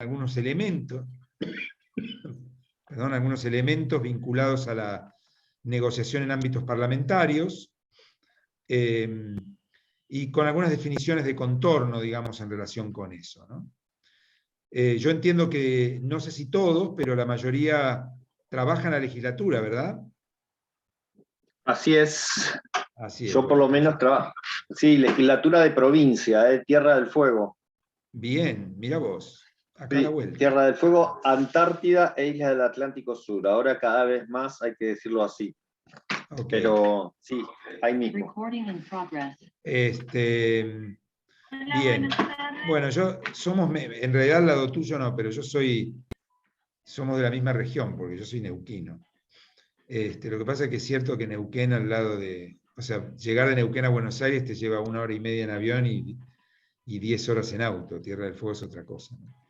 algunos elementos, perdón, algunos elementos vinculados a la negociación en ámbitos parlamentarios, y con algunas definiciones de contorno, digamos, en relación con eso, ¿no? Yo entiendo que, no sé si todos, pero la mayoría trabaja en la legislatura, ¿verdad? Así es. Así es. Yo por lo menos trabajo. Sí, legislatura de provincia, Tierra del Fuego. Bien, mira vos, acá a la Sí, vuelta. Tierra del Fuego, Antártida e Islas del Atlántico Sur. Ahora cada vez más hay que decirlo así. Okay. Pero sí, ahí mismo. Bien. Bueno, en realidad al lado tuyo no, pero somos de la misma región, porque yo soy neuquino. Lo que pasa es que es cierto que Neuquén al lado o sea, llegar de Neuquén a Buenos Aires te lleva 1 hora y media en avión y 10 horas en auto. Tierra del Fuego es otra cosa, ¿no?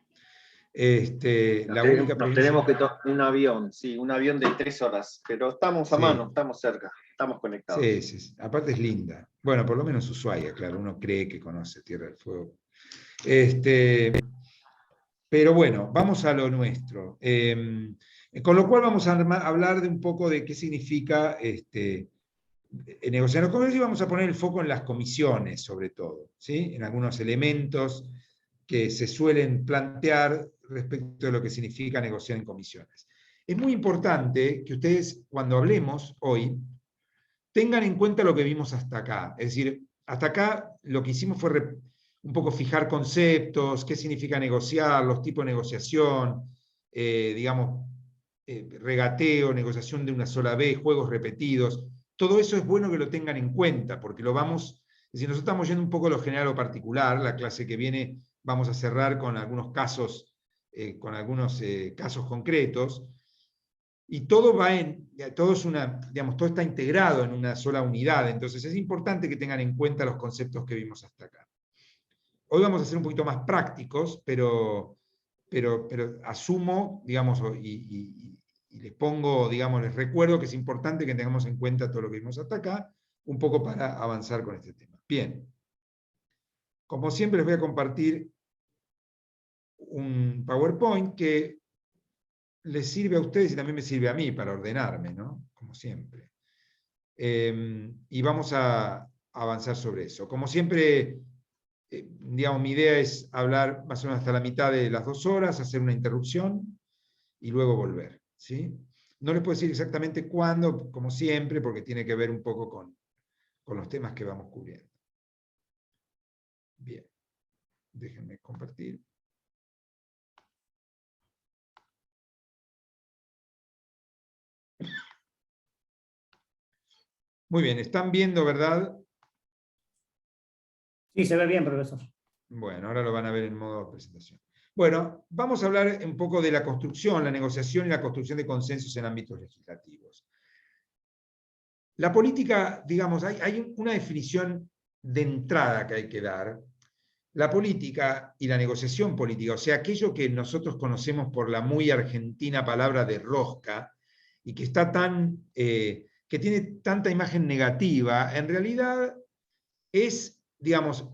La única provincia... Nos tenemos que un avión, sí, un avión de 3 horas, pero estamos a mano, estamos cerca, estamos conectados. Sí, sí, aparte es linda. Bueno, por lo menos Ushuaia, claro, uno cree que conoce Tierra del Fuego. Pero bueno, vamos a lo nuestro. Con lo cual vamos a hablar de un poco de qué significa negociar los convenios, y vamos a poner el foco en las comisiones, sobre todo, ¿sí? En algunos elementos que se suelen plantear respecto de lo que significa negociar en comisiones. Es muy importante que ustedes, cuando hablemos hoy, tengan en cuenta lo que vimos hasta acá. Es decir, hasta acá lo que hicimos fue un poco fijar conceptos, qué significa negociar, los tipos de negociación, digamos, regateo, negociación de una sola vez, juegos repetidos. Todo eso es bueno que lo tengan en cuenta, porque lo vamos, es decir, nosotros estamos yendo un poco a lo general o particular. La clase que viene vamos a cerrar con algunos casos, casos concretos, y todo todo está integrado en una sola unidad. Entonces es importante que tengan en cuenta los conceptos que vimos hasta acá. Hoy vamos a ser un poquito más prácticos, pero asumo, digamos, y les pongo, digamos, les recuerdo que es importante que tengamos en cuenta todo lo que vimos hasta acá, un poco para avanzar con este tema. Bien. Como siempre les voy a compartir un PowerPoint que les sirve a ustedes y también me sirve a mí para ordenarme, ¿no? Como siempre. Y vamos a avanzar sobre eso. Como siempre, digamos, mi idea es hablar más o menos hasta la mitad de las 2 horas, hacer una interrupción y luego volver, ¿sí? No les puedo decir exactamente cuándo, como siempre, porque tiene que ver un poco con los temas que vamos cubriendo. Bien, déjenme compartir. Muy bien, ¿están viendo, verdad? Sí, se ve bien, profesor. Bueno, ahora lo van a ver en modo presentación. Bueno, vamos a hablar un poco de la construcción, la negociación y la construcción de consensos en ámbitos legislativos. La política, digamos, hay una definición de entrada que hay que dar. La política y la negociación política, o sea, aquello que nosotros conocemos por la muy argentina palabra de rosca, y que está que tiene tanta imagen negativa, en realidad es, digamos,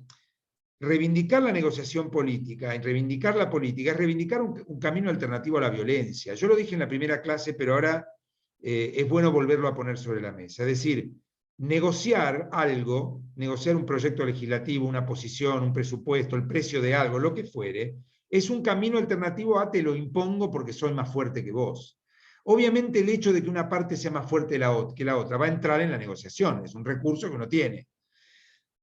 reivindicar la negociación política, y reivindicar la política, es reivindicar un camino alternativo a la violencia. Yo lo dije en la primera clase, pero ahora es bueno volverlo a poner sobre la mesa. Es decir, negociar algo, negociar un proyecto legislativo, una posición, un presupuesto, el precio de algo, lo que fuere, es un camino alternativo a te lo impongo porque soy más fuerte que vos. Obviamente el hecho de que una parte sea más fuerte que la otra va a entrar en la negociación, es un recurso que uno tiene.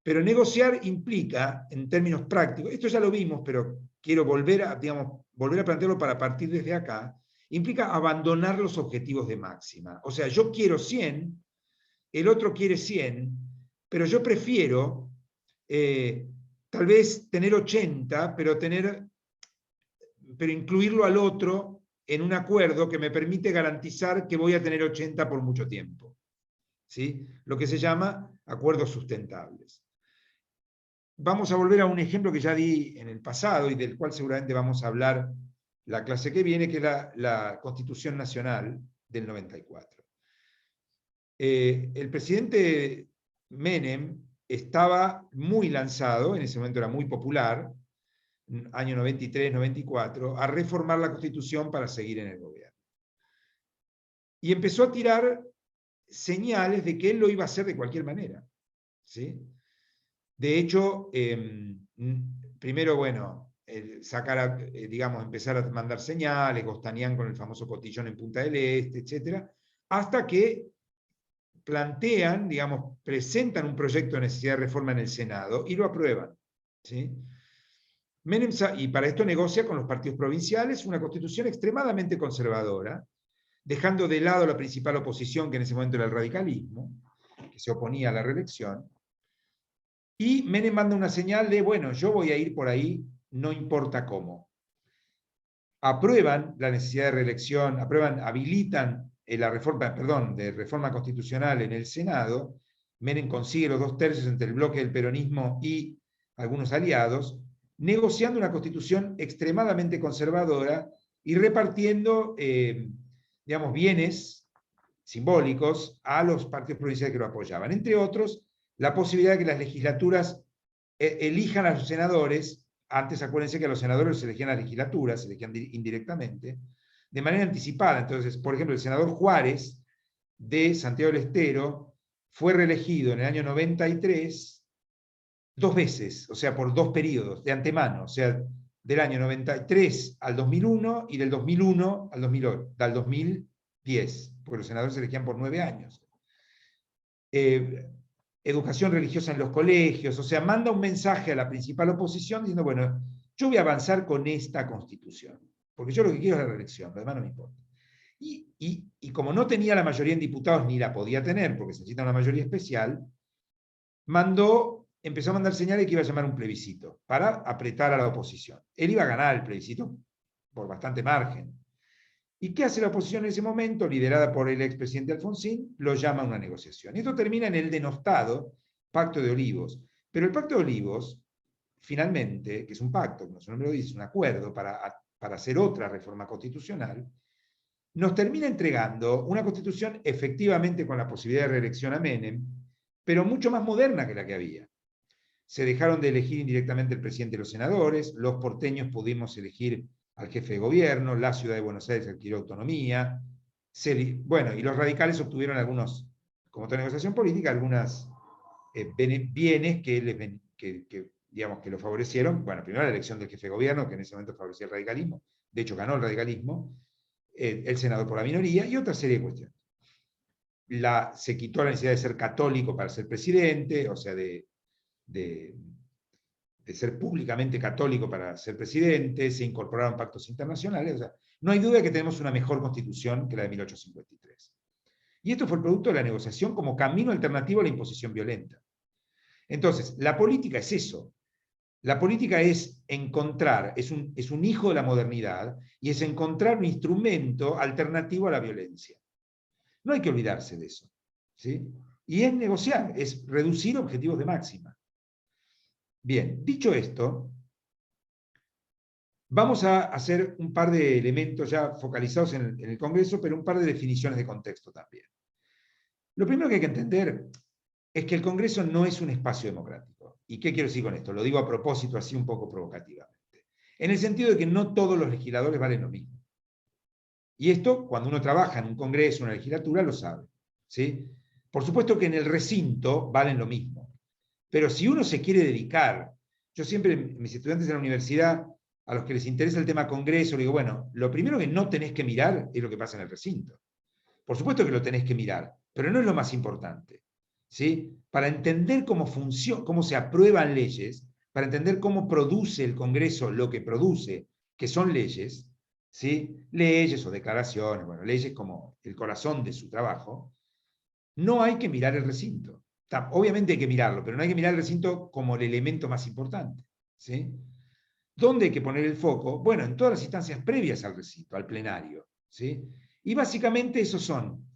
Pero negociar implica, en términos prácticos, esto ya lo vimos, pero quiero volver a plantearlo para partir desde acá, implica abandonar los objetivos de máxima. O sea, yo quiero 100, el otro quiere 100, pero yo prefiero tal vez tener 80, pero incluirlo al otro en un acuerdo que me permite garantizar que voy a tener 80 por mucho tiempo. ¿Sí? Lo que se llama acuerdos sustentables. Vamos a volver a un ejemplo que ya di en el pasado y del cual seguramente vamos a hablar la clase que viene, que es la Constitución Nacional del 94. El presidente Menem estaba muy lanzado, en ese momento era muy popular, año 93, 94, a reformar la Constitución para seguir en el gobierno. Y empezó a tirar señales de que él lo iba a hacer de cualquier manera, ¿sí? De hecho, primero, bueno, digamos, empezar a mandar señales, Gostanián con el famoso cotillón en Punta del Este, etc., hasta que plantean, digamos, presentan un proyecto de necesidad de reforma en el Senado y lo aprueban, ¿sí? Menem, y para esto negocia con los partidos provinciales una constitución extremadamente conservadora, dejando de lado la principal oposición, que en ese momento era el radicalismo, que se oponía a la reelección, y Menem manda una señal de, bueno, yo voy a ir por ahí, no importa cómo. Aprueban la necesidad de reelección, habilitan la reforma, de reforma constitucional en el Senado. Menem consigue los 2/3 entre el bloque del peronismo y algunos aliados, negociando una constitución extremadamente conservadora y repartiendo, digamos, bienes simbólicos a los partidos provinciales que lo apoyaban. Entre otros, la posibilidad de que las legislaturas elijan a los senadores. Antes acuérdense que a los senadores se elegían las legislaturas, se elegían indirectamente, de manera anticipada. Entonces, por ejemplo, el senador Juárez de Santiago del Estero fue reelegido en el año 93 2 veces, o sea, por 2 periodos de antemano, o sea, del año 93 al 2001 y del 2001 al 2010, porque los senadores se elegían por 9 años. Educación religiosa en los colegios, o sea, manda un mensaje a la principal oposición diciendo, bueno, yo voy a avanzar con esta constitución, porque yo lo que quiero es la reelección, lo demás no me importa. Y como no tenía la mayoría en diputados, ni la podía tener, porque se necesita una mayoría especial, empezó a mandar señales que iba a llamar un plebiscito, para apretar a la oposición. Él iba a ganar el plebiscito por bastante margen. ¿Y qué hace la oposición en ese momento, liderada por el expresidente Alfonsín? Lo llama a una negociación. Y esto termina en el denostado Pacto de Olivos. Pero el Pacto de Olivos, finalmente, que es un pacto, como su nombre lo dice, es un acuerdo para hacer otra reforma constitucional, nos termina entregando una constitución efectivamente con la posibilidad de reelección a Menem, pero mucho más moderna que la que había. Se dejaron de elegir indirectamente el presidente y los senadores, los porteños pudimos elegir al jefe de gobierno, la ciudad de Buenos Aires adquirió autonomía, bueno, y los radicales obtuvieron algunos, como toda negociación política, algunos bienes digamos, que lo favorecieron. Bueno, primero la elección del jefe de gobierno, que en ese momento favorecía el radicalismo, de hecho ganó el radicalismo, el Senado por la minoría, y otra serie de cuestiones. Se quitó la necesidad de ser católico para ser presidente, o sea, de ser públicamente católico para ser presidente, se incorporaron pactos internacionales, o sea, no hay duda de que tenemos una mejor constitución que la de 1853. Y esto fue el producto de la negociación como camino alternativo a la imposición violenta. Entonces, la política es eso. La política es encontrar, es un hijo de la modernidad, y es encontrar un instrumento alternativo a la violencia. No hay que olvidarse de eso, ¿sí? Y es negociar, es reducir objetivos de máxima. Bien, dicho esto, vamos a hacer un par de elementos ya focalizados en el Congreso, pero un par de definiciones de contexto también. Lo primero que hay que entender es que el Congreso no es un espacio democrático. ¿Y qué quiero decir con esto? Lo digo a propósito, así un poco provocativamente. En el sentido de que no todos los legisladores valen lo mismo. Y esto, cuando uno trabaja en un Congreso, en una legislatura, lo sabe, ¿sí? Por supuesto que en el recinto valen lo mismo. Pero si uno se quiere dedicar, yo siempre, mis estudiantes en la universidad, a los que les interesa el tema Congreso, le digo, bueno, lo primero que no tenés que mirar es lo que pasa en el recinto. Por supuesto que lo tenés que mirar, pero no es lo más importante, ¿sí? Para entender cómo funciona, cómo se aprueban leyes, para entender cómo produce el Congreso lo que produce, que son leyes, ¿sí? Leyes o declaraciones, bueno, leyes como el corazón de su trabajo, no hay que mirar el recinto. Obviamente hay que mirarlo, pero no hay que mirar el recinto como el elemento más importante, ¿sí? ¿Dónde hay que poner el foco? Bueno, en todas las instancias previas al recinto, al plenario, ¿sí? Y básicamente esos son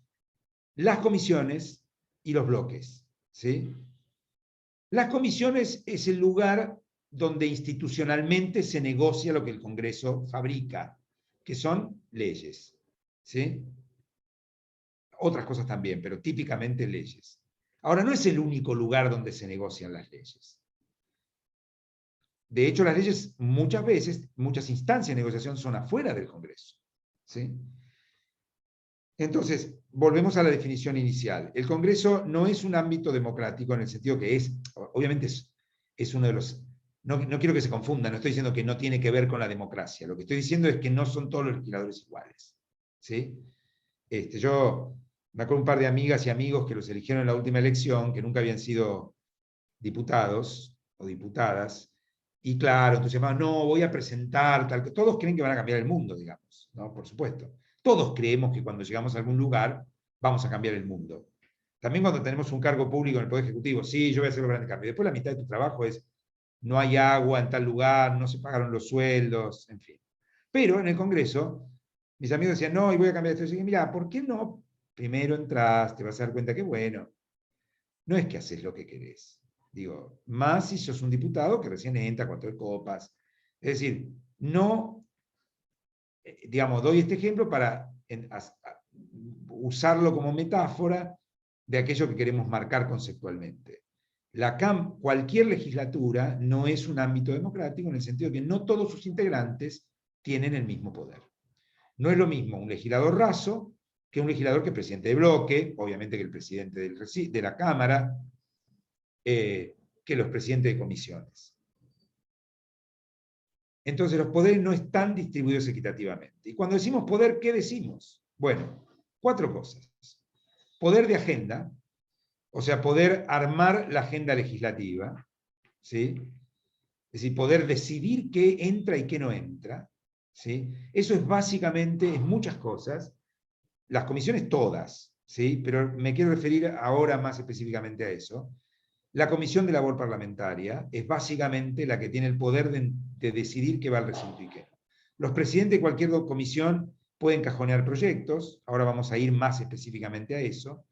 las comisiones y los bloques, ¿sí? Las comisiones es el lugar donde institucionalmente se negocia lo que el Congreso fabrica, que son leyes, ¿sí? Otras cosas también, pero típicamente leyes. Ahora, no es el único lugar donde se negocian las leyes. De hecho, las leyes muchas veces, muchas instancias de negociación son afuera del Congreso. ¿Sí? Entonces, volvemos a la definición inicial. El Congreso no es un ámbito democrático en el sentido que obviamente es uno de los... No quiero que se confunda, no estoy diciendo que no tiene que ver con la democracia. Lo que estoy diciendo es que no son todos los legisladores iguales. ¿Sí? Yo me acuerdo un par de amigas y amigos que los eligieron en la última elección, que nunca habían sido diputados o diputadas, y claro, entonces no, voy a presentar, tal, todos creen que van a cambiar el mundo, digamos, ¿no? Por supuesto. Todos creemos que cuando llegamos a algún lugar vamos a cambiar el mundo. También cuando tenemos un cargo público en el Poder Ejecutivo, sí, yo voy a hacer los grandes cambios. Después la mitad de tu trabajo es, no hay agua en tal lugar, no se pagaron los sueldos, en fin. Pero en el Congreso, mis amigos decían, no, y voy a cambiar esto. Y yo dije, mira, ¿por qué no? Primero entras, te vas a dar cuenta que bueno, no es que haces lo que querés. Digo, más si sos un diputado que recién entra, 4 copas. Es decir, no, digamos, doy este ejemplo para usarlo como metáfora de aquello que queremos marcar conceptualmente. Cualquier legislatura no es un ámbito democrático en el sentido de que no todos sus integrantes tienen el mismo poder. No es lo mismo un legislador raso que un legislador que es presidente de bloque, obviamente que el presidente de la Cámara, que los presidentes de comisiones. Entonces los poderes no están distribuidos equitativamente. Y cuando decimos poder, ¿qué decimos? Bueno, 4 cosas. Poder de agenda, o sea, poder armar la agenda legislativa, ¿sí? Es decir, poder decidir qué entra y qué no entra, ¿sí? Eso es básicamente, es muchas cosas, las comisiones todas, ¿sí? Pero me quiero referir ahora más específicamente a eso. La Comisión de Labor Parlamentaria es básicamente la que tiene el poder de decidir qué va al recinto y qué no. Los presidentes de cualquier comisión pueden cajonear proyectos, ahora vamos a ir más específicamente a eso,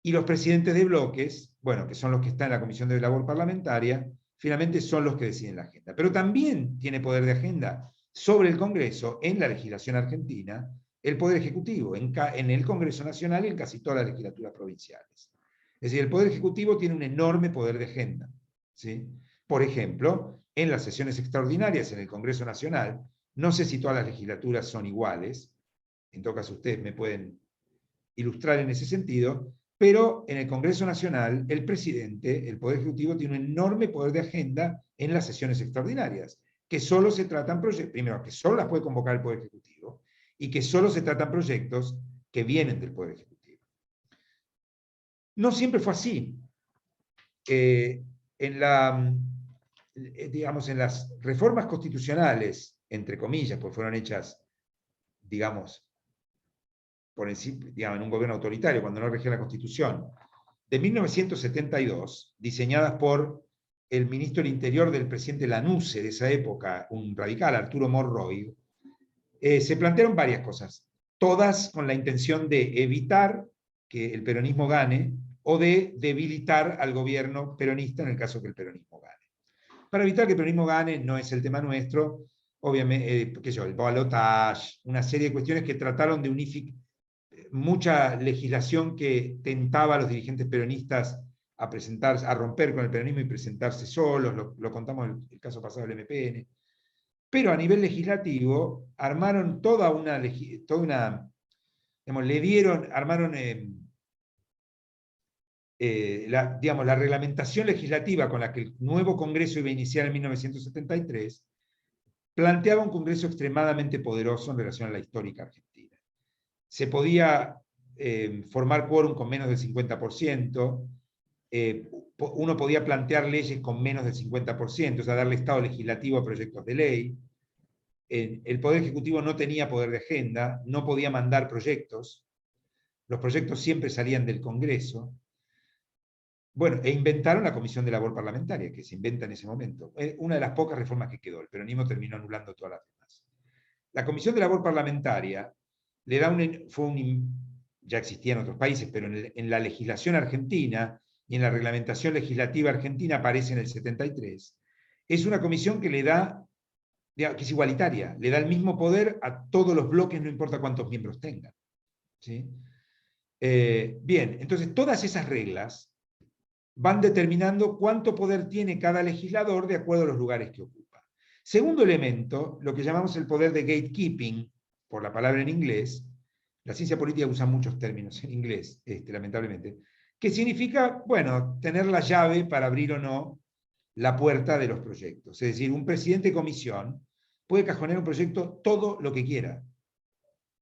y los presidentes de bloques, bueno, que son los que están en la Comisión de Labor Parlamentaria, finalmente son los que deciden la agenda. Pero también tiene poder de agenda sobre el Congreso, en la legislación argentina, el Poder Ejecutivo, en el Congreso Nacional y en casi todas las legislaturas provinciales. Es decir, el Poder Ejecutivo tiene un enorme poder de agenda. ¿Sí? Por ejemplo, en las sesiones extraordinarias en el Congreso Nacional, no sé si todas las legislaturas son iguales, en todo caso ustedes me pueden ilustrar en ese sentido, pero en el Congreso Nacional el presidente, el Poder Ejecutivo, tiene un enorme poder de agenda en las sesiones extraordinarias, que solo se tratan proyectos, primero, que solo las puede convocar el Poder Ejecutivo, y que solo se tratan proyectos que vienen del Poder Ejecutivo. No siempre fue así. Digamos, en las reformas constitucionales, entre comillas, pues fueron hechas, digamos, digamos, en un gobierno autoritario, cuando no regía la Constitución, de 1972, diseñadas por el ministro del Interior del presidente Lanusse de esa época, un radical, Arturo Monroy, se plantearon varias cosas, todas con la intención de evitar que el peronismo gane o de debilitar al gobierno peronista en el caso que el peronismo gane. Para evitar que el peronismo gane, no es el tema nuestro, obviamente, el balotage, una serie de cuestiones que trataron de unificar, mucha legislación que tentaba a los dirigentes peronistas a presentarse, a romper con el peronismo y presentarse solos, lo contamos en el caso pasado del MPN. Pero a nivel legislativo armaron armaron la reglamentación legislativa con la que el nuevo Congreso iba a iniciar en 1973, planteaba un Congreso extremadamente poderoso en relación a la histórica Argentina. Se podía formar quórum con menos del 50%, uno podía plantear leyes con menos del 50%, o sea, darle estado legislativo a proyectos de ley. El Poder Ejecutivo no tenía poder de agenda, no podía mandar proyectos, los proyectos siempre salían del Congreso. Bueno, e inventaron la Comisión de Labor Parlamentaria, que se inventa en ese momento. Una de las pocas reformas que quedó, el peronismo terminó anulando todas las demás. La Comisión de Labor Parlamentaria le da ya existía en otros países, pero en la legislación argentina y en la reglamentación legislativa argentina aparece en el 73, es una comisión que le da, que es igualitaria, le da el mismo poder a todos los bloques, no importa cuántos miembros tengan. ¿Sí? Bien, entonces todas esas reglas van determinando cuánto poder tiene cada legislador de acuerdo a los lugares que ocupa. Segundo elemento, lo que llamamos el poder de gatekeeping, por la palabra en inglés. La ciencia política usa muchos términos en inglés, lamentablemente, que significa, bueno, tener la llave para abrir o no la puerta de los proyectos. Es decir, un presidente de comisión puede cajonear un proyecto todo lo que quiera.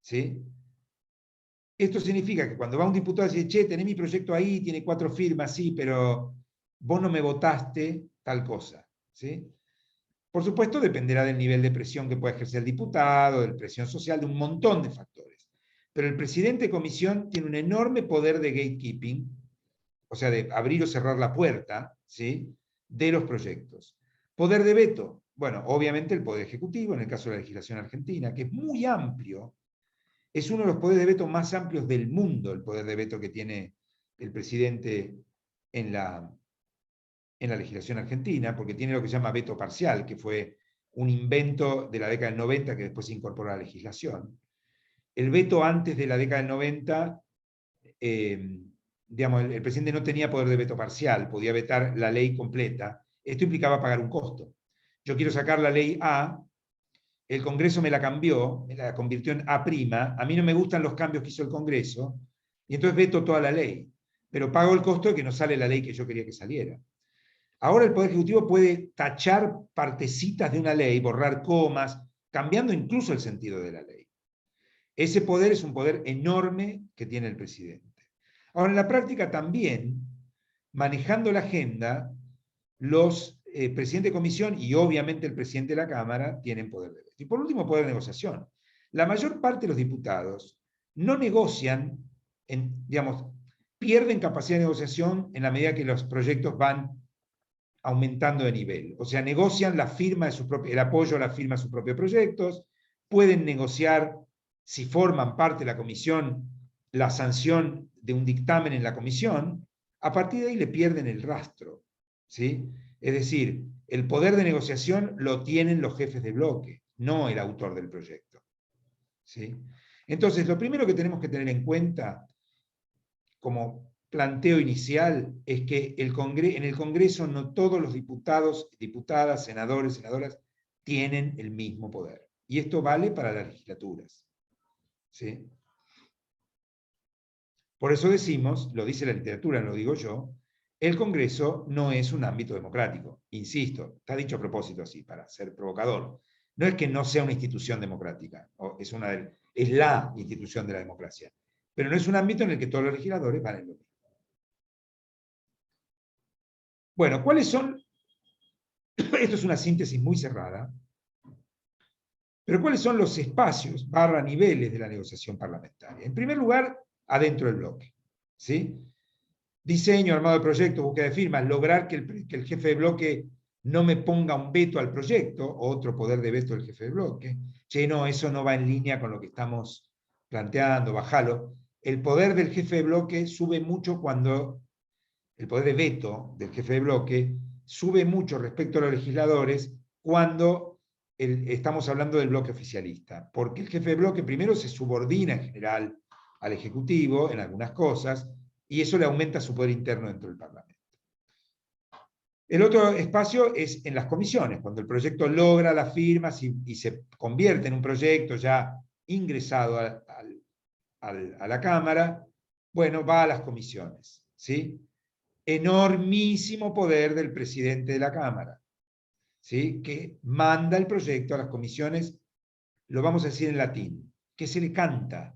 ¿Sí? Esto significa que cuando va un diputado y dice, che, tenés mi proyecto ahí, tiene 4 firmas, sí, pero vos no me votaste tal cosa. ¿Sí? Por supuesto, dependerá del nivel de presión que pueda ejercer el diputado, de la presión social, de un montón de factores. Pero el presidente de comisión tiene un enorme poder de gatekeeping, o sea, de abrir o cerrar la puerta, ¿sí?, de los proyectos. Poder de veto. Bueno, obviamente el Poder Ejecutivo, en el caso de la legislación argentina, que es muy amplio, es uno de los poderes de veto más amplios del mundo, el poder de veto que tiene el presidente en la legislación argentina, porque tiene lo que se llama veto parcial, que fue un invento de la década del 90 que después se incorporó a la legislación. El veto antes de la década del 90, digamos, el presidente no tenía poder de veto parcial, podía vetar la ley completa. Esto implicaba pagar un costo. Yo quiero sacar la ley A, el Congreso me la cambió, me la convirtió en A', a mí no me gustan los cambios que hizo el Congreso, y entonces veto toda la ley, pero pago el costo de que no sale la ley que yo quería que saliera. Ahora el Poder Ejecutivo puede tachar partecitas de una ley, borrar comas, cambiando incluso el sentido de la ley. Ese poder es un poder enorme que tiene el presidente. Ahora, en la práctica también, manejando la agenda, los presidentes de comisión y obviamente el presidente de la Cámara tienen poder de veto. Y por último, poder de negociación. La mayor parte de los diputados no negocian, digamos, pierden capacidad de negociación en la medida que los proyectos van aumentando de nivel. O sea, negocian la firma de el apoyo a la firma de sus propios proyectos, pueden negociar, si forman parte de la comisión, la sanción de un dictamen en la comisión, a partir de ahí le pierden el rastro. ¿Sí? Es decir, el poder de negociación lo tienen los jefes de bloque, no el autor del proyecto. ¿Sí? Entonces, lo primero que tenemos que tener en cuenta, como planteo inicial, es que en el Congreso no todos los diputados, diputadas, senadores, senadoras tienen el mismo poder. Y esto vale para las legislaturas. ¿Sí? Por eso decimos, lo dice la literatura, no lo digo yo, el Congreso no es un ámbito democrático. Insisto, está dicho a propósito así, para ser provocador. No es que no sea una institución democrática, es la institución de la democracia, pero no es un ámbito en el que todos los legisladores valen lo mismo. Bueno, ¿cuáles son? Esto es una síntesis muy cerrada, pero ¿cuáles son los espacios, niveles de la negociación parlamentaria? En primer lugar, adentro del bloque. ¿Sí? Diseño, armado de proyecto, búsqueda de firmas, lograr que el jefe de bloque no me ponga un veto al proyecto, otro poder de veto del jefe de bloque. Che, no, eso no va en línea con lo que estamos planteando, bajalo. El poder del jefe de bloque sube mucho cuando, el poder de veto del jefe de bloque sube mucho respecto a los legisladores cuando estamos hablando del bloque oficialista, porque el jefe de bloque primero se subordina en general al Ejecutivo en algunas cosas, y eso le aumenta su poder interno dentro del Parlamento. El otro espacio es en las comisiones, cuando el proyecto logra las firmas y se convierte en un proyecto ya ingresado a la Cámara, bueno, va a las comisiones. ¿Sí? Enormísimo poder del presidente de la Cámara, ¿sí? Que manda el proyecto a las comisiones, lo vamos a decir en latín, que se le canta.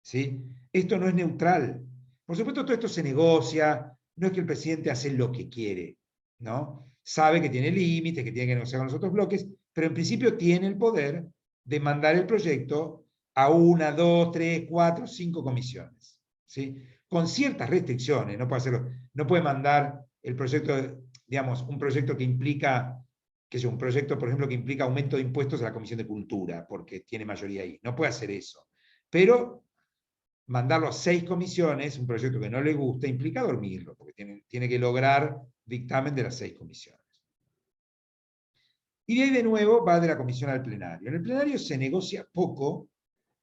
¿Sí? Esto no es neutral. Por supuesto, todo esto se negocia, no es que el presidente hace lo que quiere, ¿no? Sabe que tiene límites, que tiene que negociar con los otros bloques, pero en principio tiene el poder de mandar el proyecto a 1, 2, 3, 4, 5 comisiones. ¿Sí? Con ciertas restricciones, no puede hacerlo, no puede mandar el proyecto, digamos, un proyecto que implica, un proyecto, por ejemplo, que implica aumento de impuestos a la Comisión de Cultura, porque tiene mayoría ahí. No puede hacer eso. Pero mandarlo a 6 comisiones, un proyecto que no le gusta, implica dormirlo, porque tiene que lograr dictamen de las 6 comisiones. Y de ahí de nuevo va de la comisión al plenario. En el plenario se negocia poco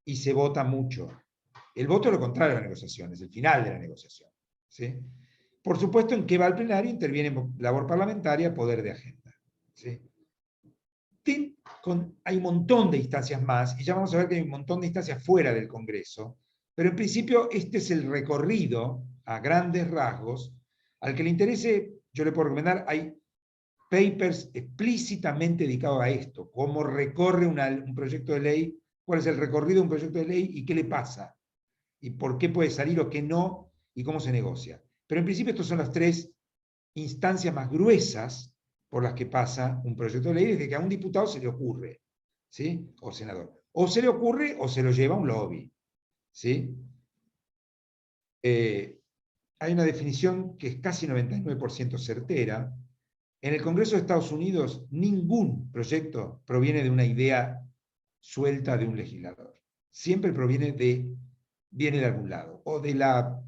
y se vota mucho. El voto es lo contrario a la negociación, es el final de la negociación. ¿Sí? Por supuesto, en qué va al plenario interviene labor parlamentaria, poder de agenda. ¿Sí? Hay un montón de instancias más, y ya vamos a ver que hay un montón de instancias fuera del Congreso, pero en principio este es el recorrido a grandes rasgos. Al que le interese, yo le puedo recomendar, hay papers explícitamente dedicados a esto, cómo recorre un proyecto de ley, cuál es el recorrido de un proyecto de ley y qué le pasa, y por qué puede salir o qué no, y cómo se negocia. Pero en principio estas son las tres instancias más gruesas por las que pasa un proyecto de ley desde que a un diputado se le ocurre, ¿sí? O senador. O se le ocurre o se lo lleva un lobby, ¿sí? Hay una definición que es casi 99% certera. En el Congreso de Estados Unidos, ningún proyecto proviene de una idea suelta de un legislador. Siempre viene de algún lado, o de la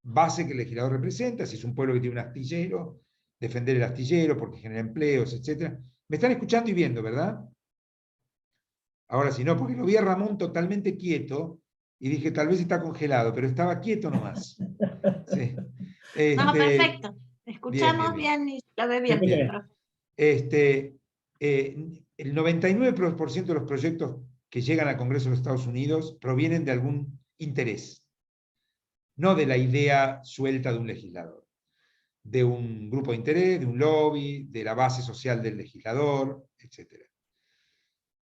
base que el legislador representa, si es un pueblo que tiene un astillero, defender el astillero porque genera empleos, etc. Me están escuchando y viendo, ¿verdad? Ahora sí, no, porque lo vi a Ramón totalmente quieto y dije, tal vez está congelado, pero estaba quieto nomás. Sí. No, perfecto. Bien, Escuchamos bien y lo ve bien. El 99% de los proyectos que llegan al Congreso de los Estados Unidos provienen de algún interés, no de la idea suelta de un legislador, de un grupo de interés, de un lobby, de la base social del legislador, etc.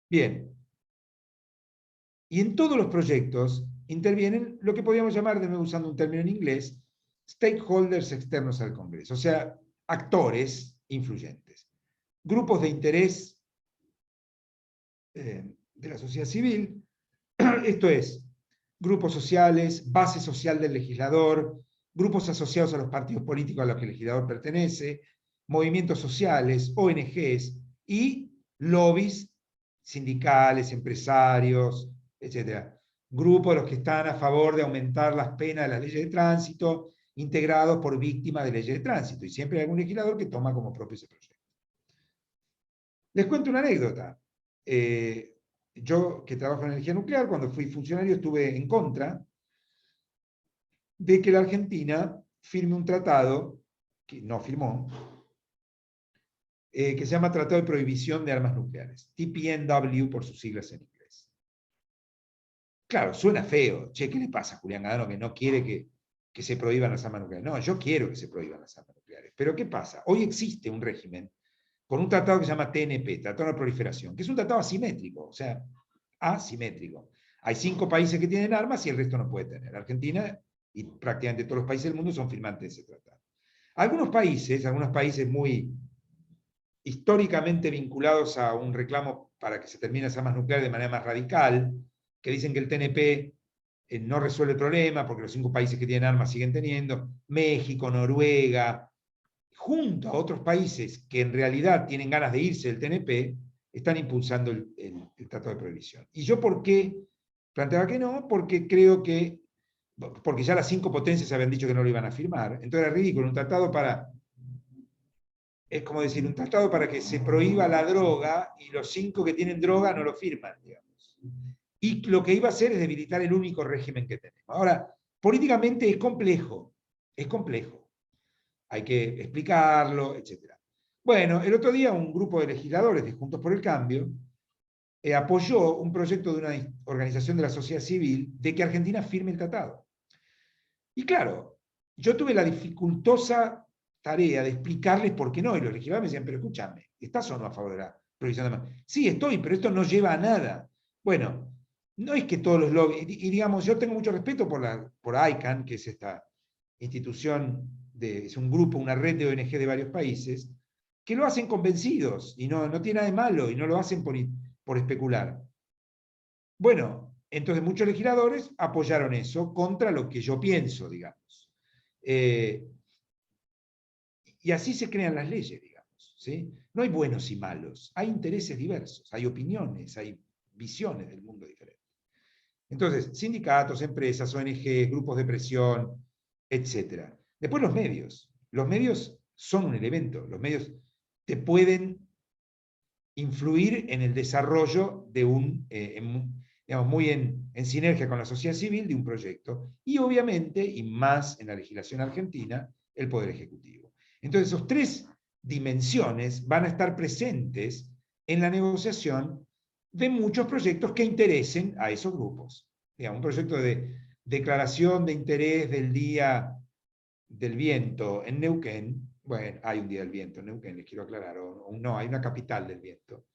Bien. Y en todos los proyectos intervienen lo que podríamos llamar, de nuevo usando un término en inglés, stakeholders externos al Congreso, o sea, actores influyentes, grupos de interés de la sociedad civil, esto es, grupos sociales, base social del legislador, grupos asociados a los partidos políticos a los que el legislador pertenece, movimientos sociales, ONGs y lobbies sindicales, empresarios, etc. Grupos de los que están a favor de aumentar las penas de las leyes de tránsito, integrados por víctimas de leyes de tránsito, y siempre hay algún legislador que toma como propio ese proyecto. Les cuento una anécdota. Yo, que trabajo en energía nuclear, cuando fui funcionario estuve en contra de que la Argentina firme un tratado, que no firmó, que se llama Tratado de Prohibición de Armas Nucleares, TPNW por sus siglas en inglés. Claro, suena feo. Che, ¿qué le pasa a Julián Gadano que no quiere que se prohíban las armas nucleares? No, yo quiero que se prohíban las armas nucleares. Pero ¿qué pasa? Hoy existe un régimen con un tratado que se llama TNP, Tratado de No Proliferación, que es un tratado asimétrico, o sea, asimétrico. Hay 5 países que tienen armas y el resto no puede tener. Argentina y prácticamente todos los países del mundo son firmantes de ese tratado. Algunos países muy históricamente vinculados a un reclamo para que se terminen las armas nucleares de manera más radical, que dicen que el TNP no resuelve el problema porque los 5 países que tienen armas siguen teniendo, México, Noruega, junto a otros países que en realidad tienen ganas de irse del TNP, están impulsando el Tratado de Prohibición. ¿Y yo por qué planteaba que no? Porque creo que, porque ya las 5 potencias habían dicho que no lo iban a firmar, entonces era ridículo, un tratado para, es como decir, un tratado para que se prohíba la droga y los 5 que tienen droga no lo firman, digamos. Y lo que iba a hacer es debilitar el único régimen que tenemos. Ahora, políticamente es complejo, hay que explicarlo, etc. Bueno, el otro día un grupo de legisladores de Juntos por el Cambio apoyó un proyecto de una organización de la sociedad civil de que Argentina firme el tratado. Y claro, yo tuve la dificultosa tarea de explicarles por qué no, y los legisladores me decían, pero escúchame, ¿estás o no a favor de la prohibición de armas? Sí, estoy, pero esto no lleva a nada. Bueno, no es que todos los lobbies, y digamos, yo tengo mucho respeto por ICANN, que es esta institución, es un grupo, una red de ONG de varios países, que lo hacen convencidos, y no tiene nada de malo, y no lo hacen por especular. Bueno, entonces muchos legisladores apoyaron eso contra lo que yo pienso, digamos. Y así se crean las leyes, digamos. ¿Sí? No hay buenos y malos, hay intereses diversos, hay opiniones, hay visiones del mundo diferentes. Entonces, sindicatos, empresas, ONG, grupos de presión, etc. Después los medios. Los medios son un elemento. Los medios te pueden influir en el desarrollo de digamos, muy en sinergia con la sociedad civil de un proyecto. Y obviamente, y más en la legislación argentina, el Poder Ejecutivo. Entonces, esas tres dimensiones van a estar presentes en la negociación de muchos proyectos que interesen a esos grupos. Digamos, un proyecto de declaración de interés del Día del Viento en Neuquén. Bueno, hay un Día del Viento en Neuquén, les quiero aclarar, o no, hay una capital del viento.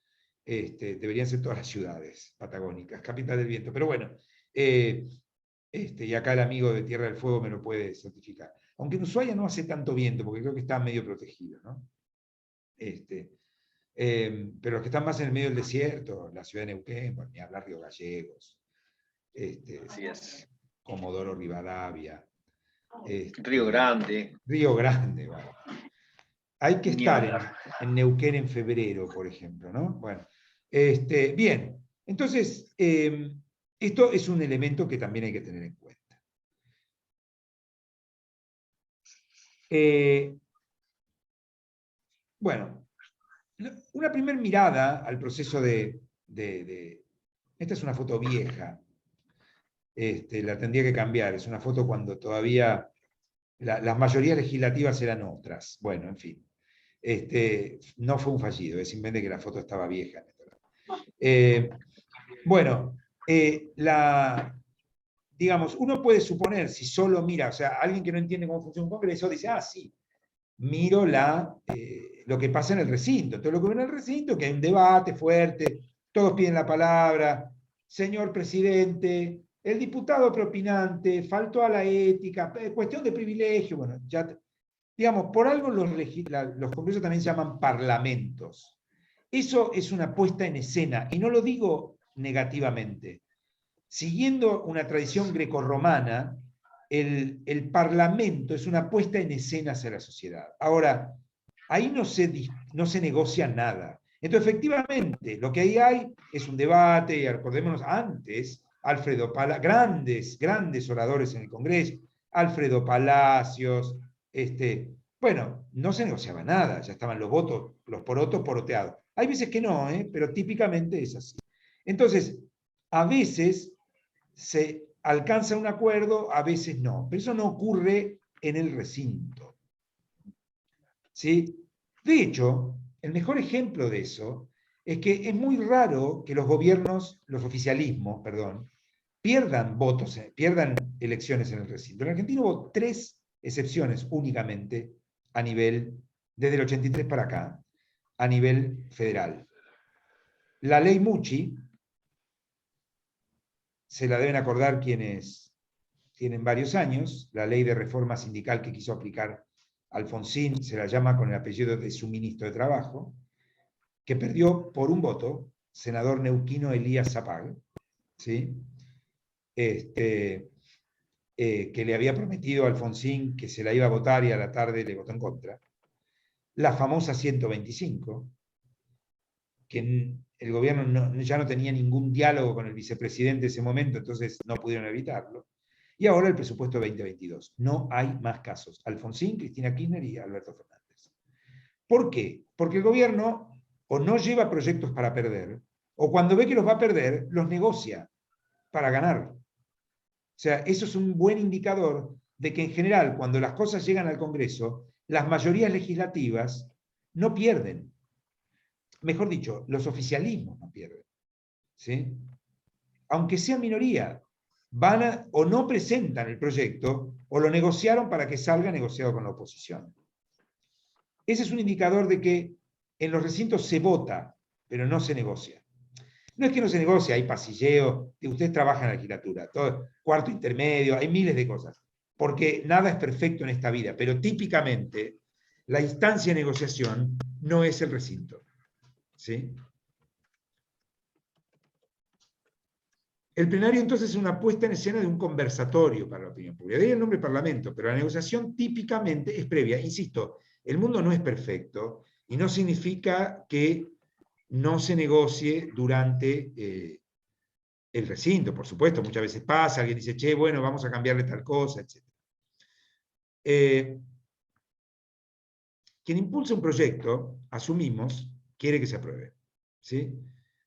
Deberían ser todas las ciudades patagónicas, capital del viento, pero bueno, y acá el amigo de Tierra del Fuego me lo puede certificar. Aunque en Ushuaia no hace tanto viento, porque creo que está medio protegido, ¿no? Pero los que están más en el medio del desierto, la ciudad de Neuquén, bueno, ni hablar Río Gallegos, Así es. Comodoro Rivadavia, Río Grande. Río Grande, bueno. Hay que Ni estar hablar. en Neuquén en febrero, por ejemplo, ¿no? Bueno, bien, entonces, esto es un elemento que también hay que tener en cuenta. Bueno, una primera mirada al proceso esta es una foto vieja, la tendría que cambiar, es una foto cuando todavía las mayorías legislativas eran otras. Bueno, en fin. No fue un fallido, es simplemente que la foto estaba vieja. Bueno, digamos, uno puede suponer, si solo mira, o sea, alguien que no entiende cómo funciona un congreso, dice, ah, sí, miro lo que pasa en el recinto. Entonces, lo que ve en el recinto, que hay un debate fuerte, todos piden la palabra, señor presidente, el diputado propinante, faltó a la ética, cuestión de privilegio, bueno, ya, digamos, por algo los congresos también se llaman parlamentos. Eso es una puesta en escena, y no lo digo negativamente. Siguiendo una tradición grecorromana, el parlamento es una puesta en escena hacia la sociedad. Ahora, ahí no se negocia nada. Entonces, efectivamente, lo que ahí hay es un debate, y acordémonos antes, Alfredo Palacios, grandes oradores en el Congreso, Alfredo Palacios, bueno, no se negociaba nada, ya estaban los votos, los porotos poroteados. Hay veces que no, pero típicamente es así. Entonces, a veces se alcanza un acuerdo, a veces no, pero eso no ocurre en el recinto. ¿Sí? De hecho, el mejor ejemplo de eso es que es muy raro que los gobiernos, los oficialismos, perdón, pierdan votos, pierdan elecciones en el recinto. En Argentina hubo 3 excepciones únicamente a nivel, desde el 83 para acá, a nivel federal. La ley Mucci, se la deben acordar quienes tienen varios años, la ley de reforma sindical que quiso aplicar Alfonsín, se la llama con el apellido de su ministro de Trabajo, que perdió por un voto, senador neuquino Elías Zapag, ¿sí? Que le había prometido a Alfonsín que se la iba a votar y a la tarde le votó en contra. La famosa 125, que el gobierno ya no tenía ningún diálogo con el vicepresidente en ese momento, entonces no pudieron evitarlo. Y ahora el presupuesto 2022. No hay más casos. Alfonsín, Cristina Kirchner y Alberto Fernández. ¿Por qué? Porque el gobierno o no lleva proyectos para perder, o cuando ve que los va a perder, los negocia para ganar. O sea, eso es un buen indicador de que en general, cuando las cosas llegan al Congreso, las mayorías legislativas no pierden. Mejor dicho, los oficialismos no pierden. ¿Sí? Aunque sea minoría, o no presentan el proyecto o lo negociaron para que salga negociado con la oposición. Ese es un indicador de que en los recintos se vota, pero no se negocia. No es que no se negocia, hay pasilleo, ustedes trabajan en la legislatura, todo, cuarto intermedio, hay miles de cosas, porque nada es perfecto en esta vida, pero típicamente la instancia de negociación no es el recinto. ¿Sí? El plenario entonces es una puesta en escena de un conversatorio para la opinión pública. De ahí el nombre parlamento, pero la negociación típicamente es previa. Insisto, el mundo no es perfecto y no significa que no se negocie durante el recinto, por supuesto, muchas veces pasa, alguien dice, che, bueno, vamos a cambiarle tal cosa, etc. Quien impulsa un proyecto, asumimos, quiere que se apruebe, ¿sí?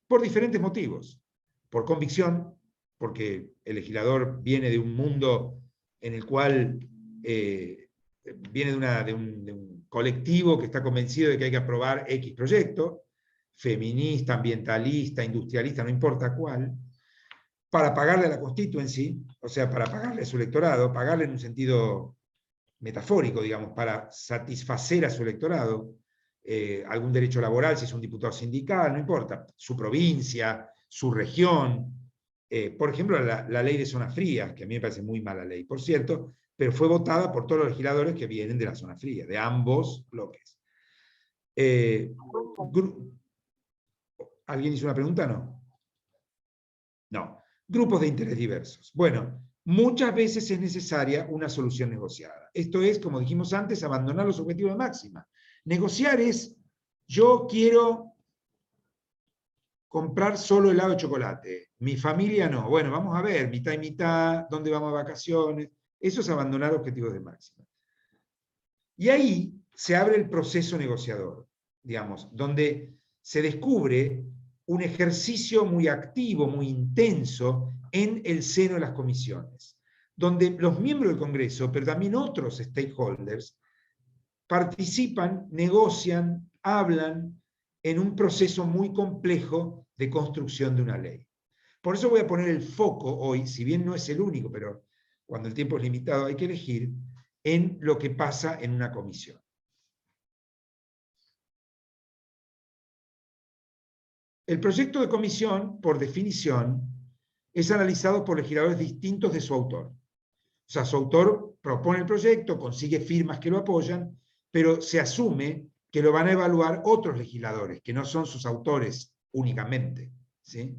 Por diferentes motivos. Por convicción, porque el legislador viene de un mundo en el cual viene de un colectivo que está convencido de que hay que aprobar X proyecto, feminista, ambientalista, industrialista, no importa cuál, para pagarle a la Constituency, o sea, para pagarle a su electorado, pagarle en un sentido metafórico, digamos, para satisfacer a su electorado, algún derecho laboral, si es un diputado sindical, no importa, su provincia, su región. Por ejemplo, la ley de zonas frías, que a mí me parece muy mala ley, por cierto, pero fue votada por todos los legisladores que vienen de la zona fría, de ambos bloques. ¿Alguien hizo una pregunta? No. No. Grupos de interés diversos. Bueno, muchas veces es necesaria una solución negociada. Esto es, como dijimos antes, abandonar los objetivos de máxima. Negociar es, yo quiero comprar solo helado de chocolate, mi familia no. Bueno, vamos a ver, mitad y mitad, dónde vamos a vacaciones. Eso es abandonar objetivos de máxima. Y ahí se abre el proceso negociador, digamos, donde se descubre un ejercicio muy activo, muy intenso en el seno de las comisiones, donde los miembros del Congreso, pero también otros stakeholders, participan, negocian, hablan en un proceso muy complejo de construcción de una ley. Por eso voy a poner el foco hoy, si bien no es el único, pero cuando el tiempo es limitado hay que elegir, en lo que pasa en una comisión. El proyecto de comisión, por definición, es analizado por legisladores distintos de su autor. O sea, su autor propone el proyecto, consigue firmas que lo apoyan, pero se asume que lo van a evaluar otros legisladores, que no son sus autores únicamente, ¿sí?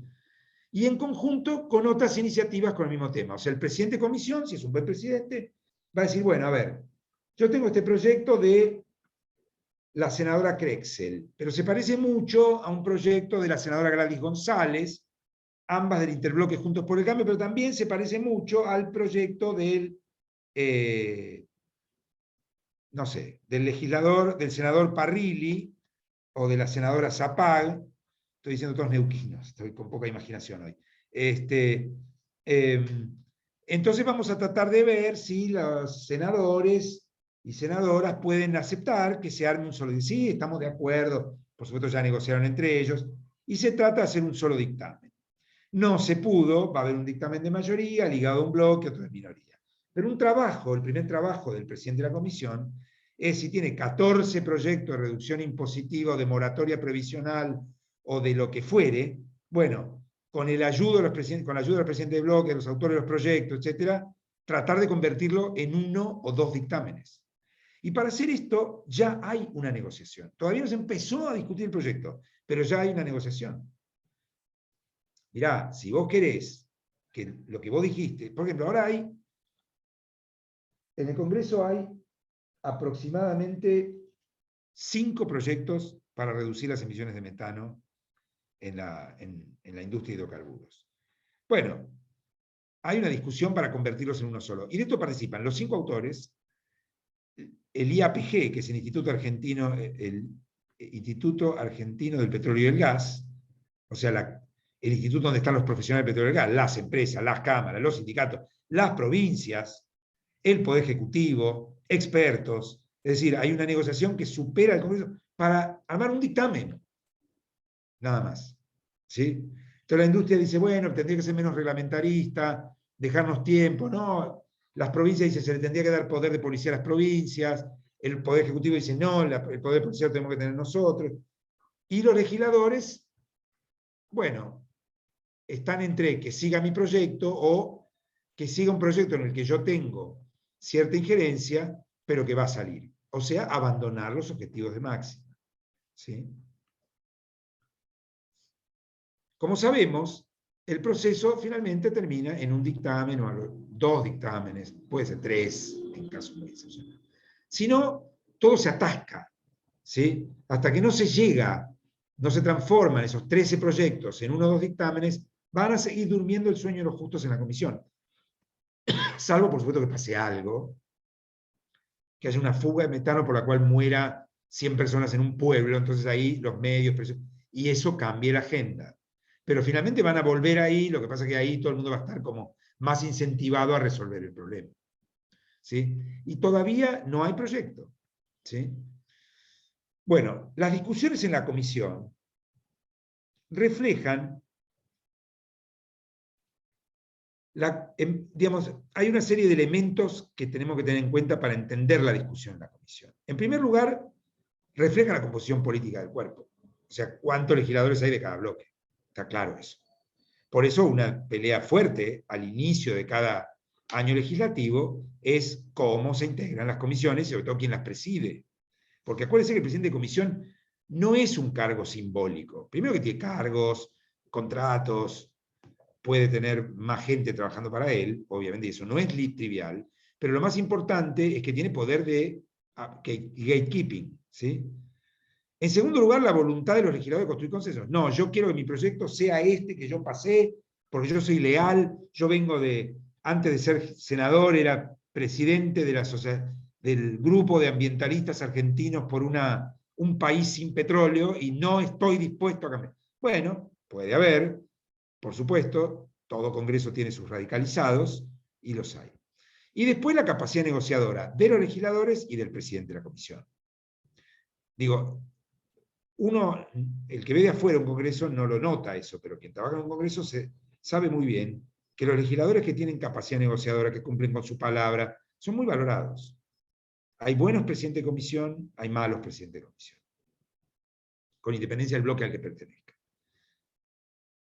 Y en conjunto con otras iniciativas con el mismo tema. O sea, el presidente de comisión, si es un buen presidente, va a decir, bueno, a ver, yo tengo este proyecto de la senadora Crexel, pero se parece mucho a un proyecto de la senadora Gladys González, ambas del interbloque Juntos por el Cambio, pero también se parece mucho al proyecto del, no sé, del legislador, del senador Parrilli, o de la senadora Zapag. Estoy diciendo todos neuquinos, estoy con poca imaginación hoy. Entonces vamos a tratar de ver si los senadores y senadoras pueden aceptar que se arme un solo dictamen. Sí, estamos de acuerdo, por supuesto ya negociaron entre ellos, y se trata de hacer un solo dictamen. No se pudo, va a haber un dictamen de mayoría, ligado a un bloque, otro de minoría. Pero un trabajo, el primer trabajo del presidente de la comisión, es si tiene 14 proyectos de reducción impositiva, de moratoria previsional, o de lo que fuere, bueno, con la ayuda del presidente de bloque, de los autores de los proyectos, etcétera, tratar de convertirlo en uno o dos dictámenes. Y para hacer esto ya hay una negociación. Todavía no se empezó a discutir el proyecto, pero ya hay una negociación. Mirá, si vos querés que lo que vos dijiste, por ejemplo, ahora hay, en el Congreso hay aproximadamente 5 proyectos para reducir las emisiones de metano en la industria de hidrocarburos. Bueno, hay una discusión para convertirlos en uno solo. Y de esto participan los 5 autores, el IAPG, que es el Instituto Argentino del Petróleo y el Gas, o sea, el instituto donde están los profesionales del petróleo y el gas, las empresas, las cámaras, los sindicatos, las provincias, el Poder Ejecutivo, expertos. Es decir, hay una negociación que supera el Congreso para armar un dictamen. Nada más. ¿Sí? Entonces la industria dice, bueno, tendría que ser menos reglamentarista, dejarnos tiempo, ¿no? Las provincias dicen, se le tendría que dar poder de policía a las provincias, el Poder Ejecutivo dice, no, el poder policial lo tenemos que tener nosotros. Y los legisladores, bueno, están entre que siga mi proyecto o que siga un proyecto en el que yo tengo cierta injerencia, pero que va a salir. O sea, abandonar los objetivos de máxima. ¿Sí? Como sabemos, el proceso finalmente termina en un dictamen o 2 dictámenes, puede ser 3 en caso muy excepcional. Si no, todo se atasca, ¿sí? Hasta que no se llega, no se transforman esos 13 proyectos en 1 o 2 dictámenes, van a seguir durmiendo el sueño de los justos en la comisión. Salvo, por supuesto, que pase algo, que haya una fuga de metano por la cual muera 100 personas en un pueblo, entonces ahí los medios, y eso cambie la agenda. Pero finalmente van a volver ahí, lo que pasa es que ahí todo el mundo va a estar como más incentivado a resolver el problema. ¿sí? Y todavía no hay proyecto, ¿sí? Bueno, las discusiones en la comisión reflejan, digamos, hay una serie de elementos que tenemos que tener en cuenta para entender la discusión en la comisión. En primer lugar, refleja la composición política del cuerpo, o sea, cuántos legisladores hay de cada bloque, está claro eso. Por eso una pelea fuerte al inicio de cada año legislativo es cómo se integran las comisiones y sobre todo quién las preside. Porque acuérdense que el presidente de comisión no es un cargo simbólico. Primero que tiene cargos, contratos, puede tener más gente trabajando para él, obviamente eso no es trivial, pero lo más importante es que tiene poder de gatekeeping, ¿sí? En segundo lugar, la voluntad de los legisladores de construir consensos. No, yo quiero que mi proyecto sea este que yo pasé, porque yo soy leal, yo vengo antes de ser senador, era presidente de del grupo de ambientalistas argentinos por un país sin petróleo y no estoy dispuesto a cambiar. Bueno, puede haber, por supuesto, todo Congreso tiene sus radicalizados y los hay. Y después la capacidad negociadora de los legisladores y del presidente de la comisión. Digo, el que ve de afuera un Congreso no lo nota eso, pero quien trabaja en un Congreso sabe muy bien que los legisladores que tienen capacidad negociadora, que cumplen con su palabra, son muy valorados. Hay buenos presidentes de comisión, hay malos presidentes de comisión, con independencia del bloque al que pertenezca.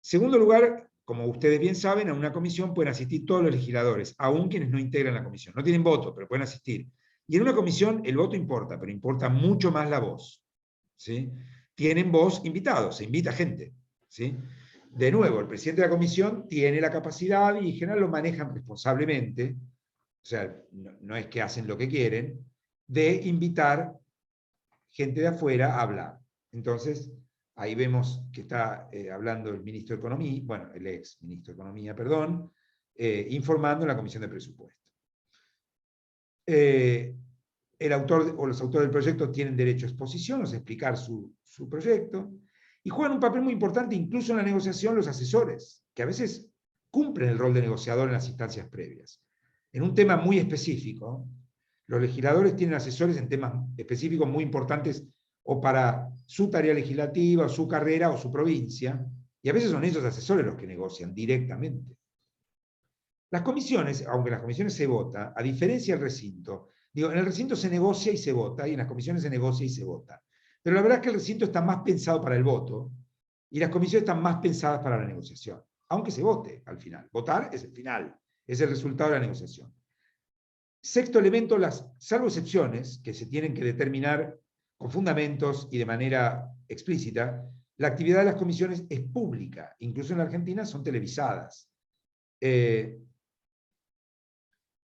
Segundo lugar, como ustedes bien saben, a una comisión pueden asistir todos los legisladores, aun quienes no integran la comisión. No tienen voto, pero pueden asistir. Y en una comisión el voto importa, pero importa mucho más la voz, ¿sí? Tienen voz invitados, se invita gente, ¿sí? De nuevo, el presidente de la comisión tiene la capacidad, y en general lo manejan responsablemente, o sea, no es que hacen lo que quieren, de invitar gente de afuera a hablar. Entonces, ahí vemos que está hablando el ministro de Economía, bueno, el ex ministro de Economía, perdón, informando en la Comisión de Presupuesto. El autor o los autores del proyecto tienen derecho a exposición, o sea, explicar su proyecto, y juegan un papel muy importante incluso en la negociación los asesores, que a veces cumplen el rol de negociador en las instancias previas. En un tema muy específico, los legisladores tienen asesores en temas específicos muy importantes o para su tarea legislativa, o su carrera, o su provincia, y a veces son esos asesores los que negocian directamente. Las comisiones, aunque en las comisiones se vota, a diferencia del recinto, digo, en el recinto se negocia y se vota, y en las comisiones se negocia y se vota. Pero la verdad es que el recinto está más pensado para el voto, y las comisiones están más pensadas para la negociación, aunque se vote al final. Votar es el final, es el resultado de la negociación. Sexto elemento, salvo excepciones que se tienen que determinar con fundamentos y de manera explícita, la actividad de las comisiones es pública, incluso en la Argentina son televisadas.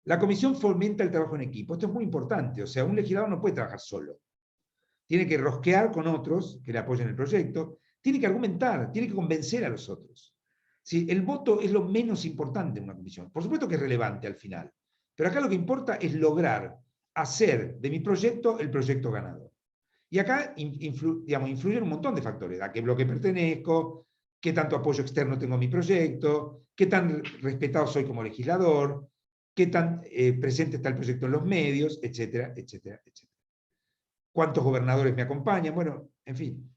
La comisión fomenta el trabajo en equipo, esto es muy importante, o sea, un legislador no puede trabajar solo, tiene que rosquear con otros que le apoyen el proyecto, tiene que argumentar, tiene que convencer a los otros. ¿Sí? El voto es lo menos importante en una comisión, por supuesto que es relevante al final, pero acá lo que importa es lograr hacer de mi proyecto el proyecto ganador. Y acá influyen un montón de factores, a qué bloque pertenezco, qué tanto apoyo externo tengo a mi proyecto, qué tan respetado soy como legislador, qué tan presente está el proyecto en los medios, etcétera, etcétera, etcétera. ¿Cuántos gobernadores me acompañan? Bueno, en fin.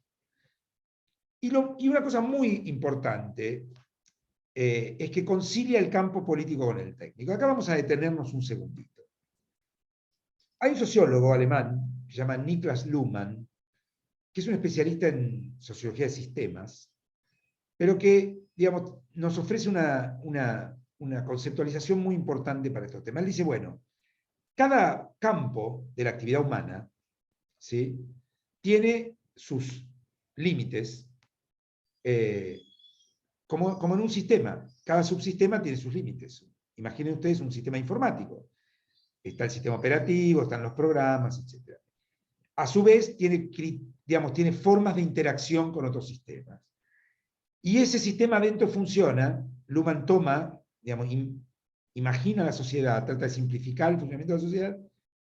Y una cosa muy importante es que concilia el campo político con el técnico. Acá vamos a detenernos un segundito. Hay un sociólogo alemán que se llama Niklas Luhmann, que es un especialista en sociología de sistemas, pero que, digamos, nos ofrece una conceptualización muy importante para estos temas. Él dice, bueno, cada campo de la actividad humana, ¿sí?, tiene sus límites, como en un sistema. Cada subsistema tiene sus límites. Imaginen ustedes un sistema informático. Está el sistema operativo, están los programas, etc. A su vez, tiene formas de interacción con otros sistemas. Y ese sistema adentro funciona, Luhmann toma, imagina la sociedad, trata de simplificar el funcionamiento de la sociedad,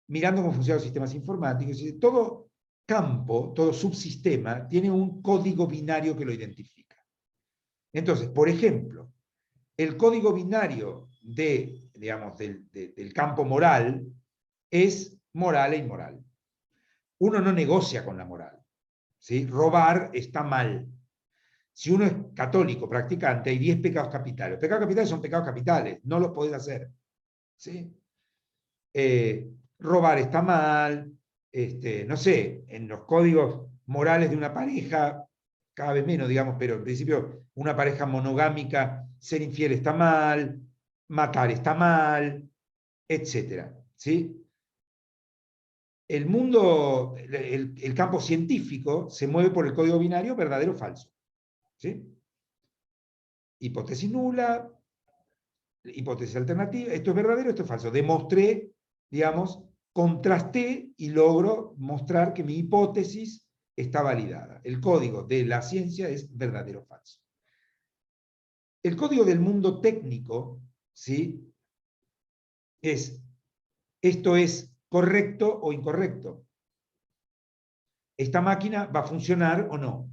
mirando cómo funcionan los sistemas informáticos. Y todo campo, todo subsistema, tiene un código binario que lo identifica. Entonces, por ejemplo, el código binario del campo moral es moral e inmoral. Uno no negocia con la moral, ¿sí? Robar está mal. Si uno es católico, practicante, hay 10 pecados capitales. Los pecados capitales son pecados capitales, no los podés hacer, ¿sí? Robar está mal, no sé, en los códigos morales de una pareja, cada vez menos, digamos, pero en principio una pareja monogámica, ser infiel está mal, matar está mal, etc. ¿Sí? El mundo, el campo científico se mueve por el código binario verdadero o falso. ¿Sí? Hipótesis nula, hipótesis alternativa, esto es verdadero, esto es falso. Demostré, digamos, contrasté y logro mostrar que mi hipótesis está validada. El código de la ciencia es verdadero o falso. El código del mundo técnico, ¿sí? Esto es correcto o incorrecto. ¿Esta máquina va a funcionar o no?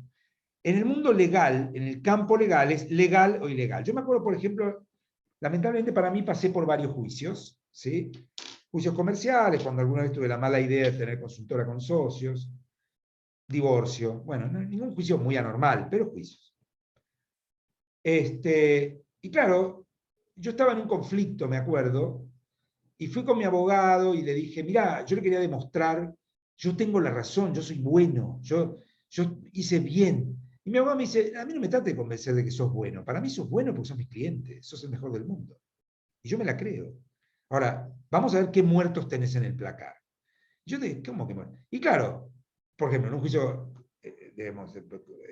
En el mundo legal, en el campo legal, es legal o ilegal. Yo me acuerdo, por ejemplo, lamentablemente para mí pasé por varios juicios, ¿sí? Juicios comerciales, cuando alguna vez tuve la mala idea de tener consultora con socios, divorcio, bueno, no, ningún juicio muy anormal, pero juicios. Y claro, yo estaba en un conflicto, me acuerdo, y fui con mi abogado y le dije, mirá, yo le quería demostrar, yo tengo la razón, yo soy bueno, yo hice bien. Y mi abogado me dice, a mí no me trate de convencer de que sos bueno, para mí sos bueno porque sos mis clientes, sos el mejor del mundo. Y yo me la creo. Ahora, vamos a ver qué muertos tenés en el placar. Yo dije, ¿cómo que muertos? Y claro, por ejemplo, en un juicio, digamos,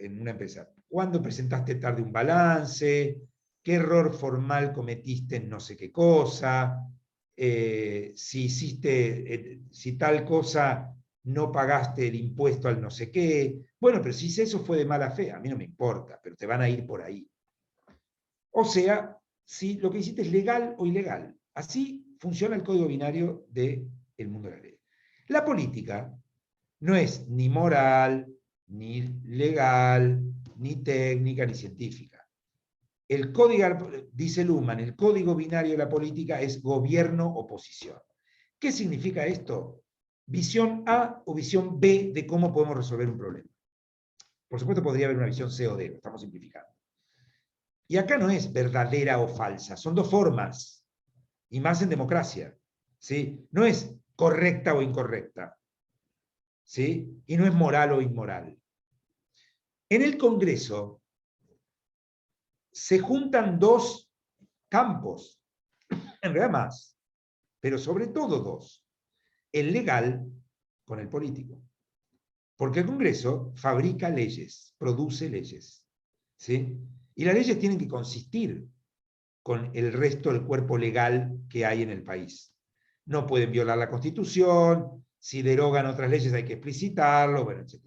en una empresa, ¿cuándo presentaste tarde un balance? ¿Qué error formal cometiste en no sé qué cosa? Si hiciste, si tal cosa no pagaste el impuesto al no sé qué. Bueno, pero si eso fue de mala fe, a mí no me importa, pero te van a ir por ahí. O sea, si lo que hiciste es legal o ilegal. Así funciona el código binario del mundo de la ley. La política no es ni moral, ni legal, ni técnica, ni científica. El código, dice Luhmann, el código binario de la política es gobierno-oposición. ¿Qué significa esto? Visión A o visión B de cómo podemos resolver un problema. Por supuesto podría haber una visión C o D, lo estamos simplificando. Y acá no es verdadera o falsa, son dos formas, y más en democracia. ¿Sí? No es correcta o incorrecta, ¿sí? Y no es moral o inmoral. En el Congreso se juntan dos campos, en realidad más, pero sobre todo dos, el legal con el político. Porque el Congreso fabrica leyes, produce leyes, ¿sí? Y las leyes tienen que consistir con el resto del cuerpo legal que hay en el país. No pueden violar la Constitución, si derogan otras leyes hay que explicitarlo, bueno, etc.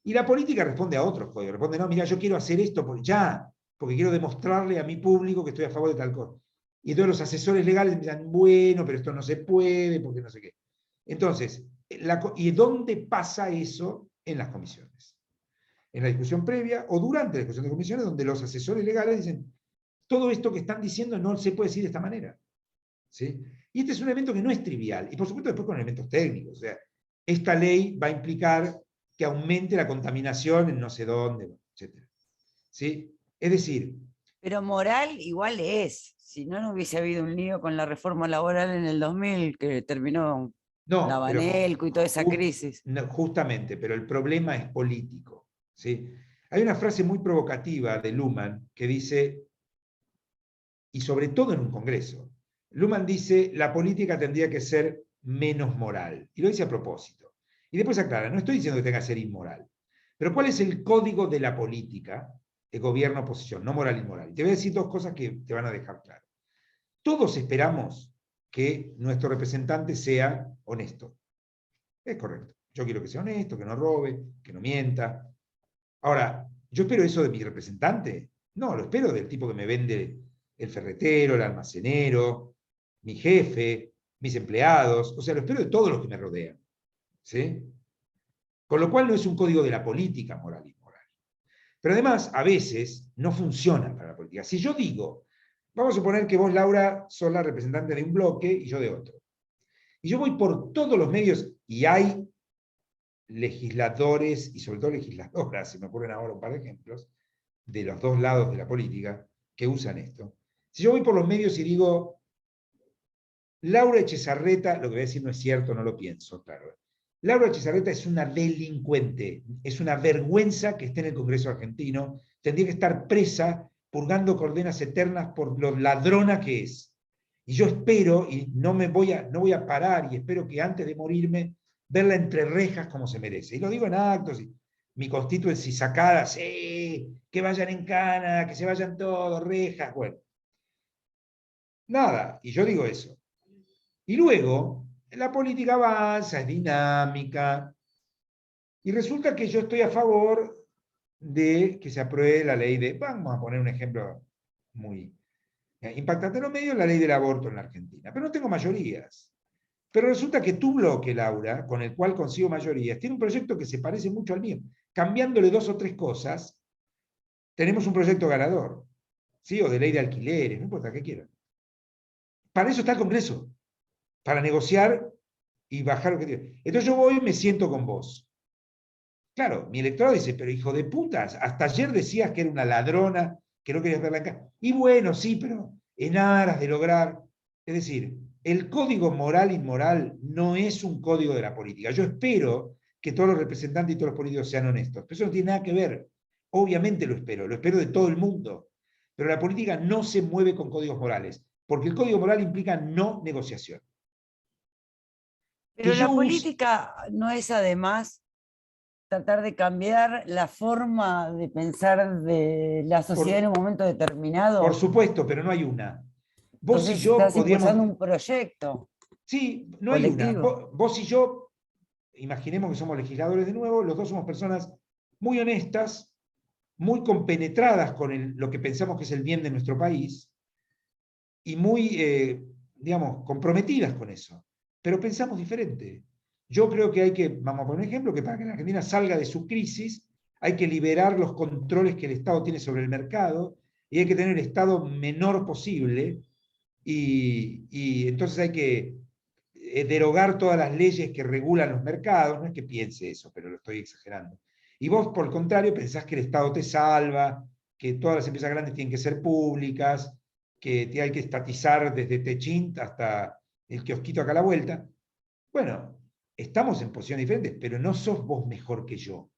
Y la política responde a otros códigos, responde, no, mira, yo quiero hacer esto porque quiero demostrarle a mi público que estoy a favor de tal cosa. Y entonces los asesores legales me dicen, bueno, pero esto no se puede, porque no sé qué. Entonces, ¿y dónde pasa eso? En las comisiones. En la discusión previa o durante la discusión de comisiones, donde los asesores legales dicen, todo esto que están diciendo no se puede decir de esta manera. ¿Sí? Y este es un evento que no es trivial. Y por supuesto después con elementos técnicos. O sea, esta ley va a implicar que aumente la contaminación en no sé dónde, etc. ¿Sí? Es decir... Pero moral igual es. Si no, no hubiese habido un lío con la reforma laboral en el 2000 que terminó la Banelco y toda esa crisis. No, justamente, pero el problema es político. ¿Sí? Hay una frase muy provocativa de Luhmann que dice, y sobre todo en un congreso, Luhmann dice, la política tendría que ser menos moral. Y lo dice a propósito. Y después aclara, no estoy diciendo que tenga que ser inmoral. Pero ¿cuál es el código de la política? De gobierno-oposición, no moral y inmoral. Te voy a decir dos cosas que te van a dejar claro. Todos esperamos que nuestro representante sea honesto. Es correcto. Yo quiero que sea honesto, que no robe, que no mienta. Ahora, ¿yo espero eso de mi representante? No, lo espero del tipo que me vende el ferretero, el almacenero, mi jefe, mis empleados, o sea, lo espero de todos los que me rodean. ¿Sí? Con lo cual no es un código de la política moral y inmoral. Pero además, a veces, no funciona para la política. Si yo digo, vamos a suponer que vos, Laura, sos la representante de un bloque y yo de otro. Y yo voy por todos los medios, y hay legisladores, y sobre todo legisladoras, se me ocurren ahora un par de ejemplos, de los dos lados de la política, que usan esto. Si yo voy por los medios y digo, Laura Echezarreta, lo que voy a decir no es cierto, no lo pienso, claro. Laura Echezarreta es una delincuente, es una vergüenza que esté en el Congreso argentino, tendría que estar presa, purgando condenas eternas por lo ladrona que es. Y yo espero, y no voy a parar, y espero que antes de morirme, verla entre rejas como se merece. Y lo digo en actos, mi constituency sacada, sí, que vayan en cana, que se vayan todos, rejas, bueno. Nada, y yo digo eso. Y luego, la política avanza, es dinámica, y resulta que yo estoy a favor de que se apruebe la ley de, vamos a poner un ejemplo muy impactante en los medios, la ley del aborto en la Argentina, pero no tengo mayorías. Pero resulta que tu bloque, Laura, con el cual consigo mayorías, tiene un proyecto que se parece mucho al mío. Cambiándole 2 o 3 cosas, tenemos un proyecto ganador. ¿Sí? O de ley de alquileres, no importa, qué quieran. Para eso está el Congreso, para negociar y bajar lo que tiene. Entonces yo voy y me siento con vos. Claro, mi electorado dice, pero hijo de putas, hasta ayer decías que era una ladrona, que no querías verla acá. Y bueno, sí, pero en aras de lograr... Es decir, el código moral e inmoral no es un código de la política. Yo espero que todos los representantes y todos los políticos sean honestos, pero eso no tiene nada que ver. Obviamente lo espero de todo el mundo. Pero la política no se mueve con códigos morales, porque el código moral implica no negociación. Pero la política no es además tratar de cambiar la forma de pensar de la sociedad en un momento determinado. Por supuesto, pero no hay una. Vos Entonces y yo estás podríamos... impulsando un proyecto. Sí, no colectivo. hay una. Vos y yo, imaginemos que somos legisladores de nuevo, los dos somos personas muy honestas, muy compenetradas con lo que pensamos que es el bien de nuestro país, y muy, digamos, comprometidas con eso. Pero pensamos diferente. Yo creo que hay que, vamos a poner un ejemplo, que para que la Argentina salga de su crisis, hay que liberar los controles que el Estado tiene sobre el mercado, y hay que tener el Estado menor posible, y entonces hay que derogar todas las leyes que regulan los mercados. No es que piense eso, pero lo estoy exagerando. Y vos, por el contrario, pensás que el Estado te salva, que todas las empresas grandes tienen que ser públicas, que hay que estatizar desde Techint hasta el kiosquito acá a la vuelta. Bueno, estamos en posiciones diferentes, pero no sos vos mejor que yo,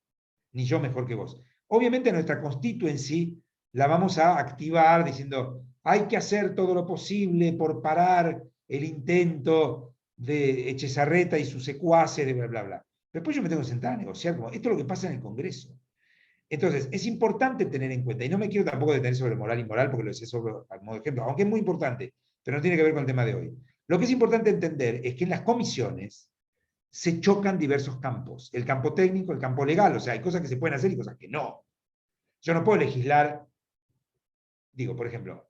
ni yo mejor que vos. Obviamente nuestra constituency la vamos a activar diciendo, hay que hacer todo lo posible por parar el intento de Echezarreta y sus secuaces, de bla, bla, bla. Después yo me tengo que sentar a negociar, como esto es lo que pasa en el Congreso. Entonces, es importante tener en cuenta, y no me quiero tampoco detener sobre moral y inmoral, porque lo decía solo a modo de ejemplo, aunque es muy importante, pero no tiene que ver con el tema de hoy. Lo que es importante entender es que en las comisiones se chocan diversos campos, el campo técnico, el campo legal, o sea, hay cosas que se pueden hacer y cosas que no. Yo no puedo legislar, digo, por ejemplo,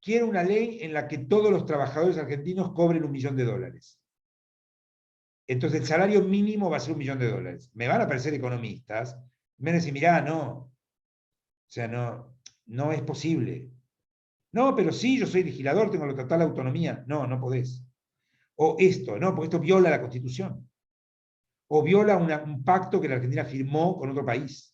quiero una ley en la que todos los trabajadores argentinos cobren $1 millón. Entonces el salario mínimo va a ser $1 millón. Me van a parecer economistas, me van a decir, mirá, no, o sea, no es posible. No, pero sí, yo soy legislador, tengo la total autonomía. No, no podés. O esto, no, porque esto viola la Constitución. O viola un pacto que la Argentina firmó con otro país.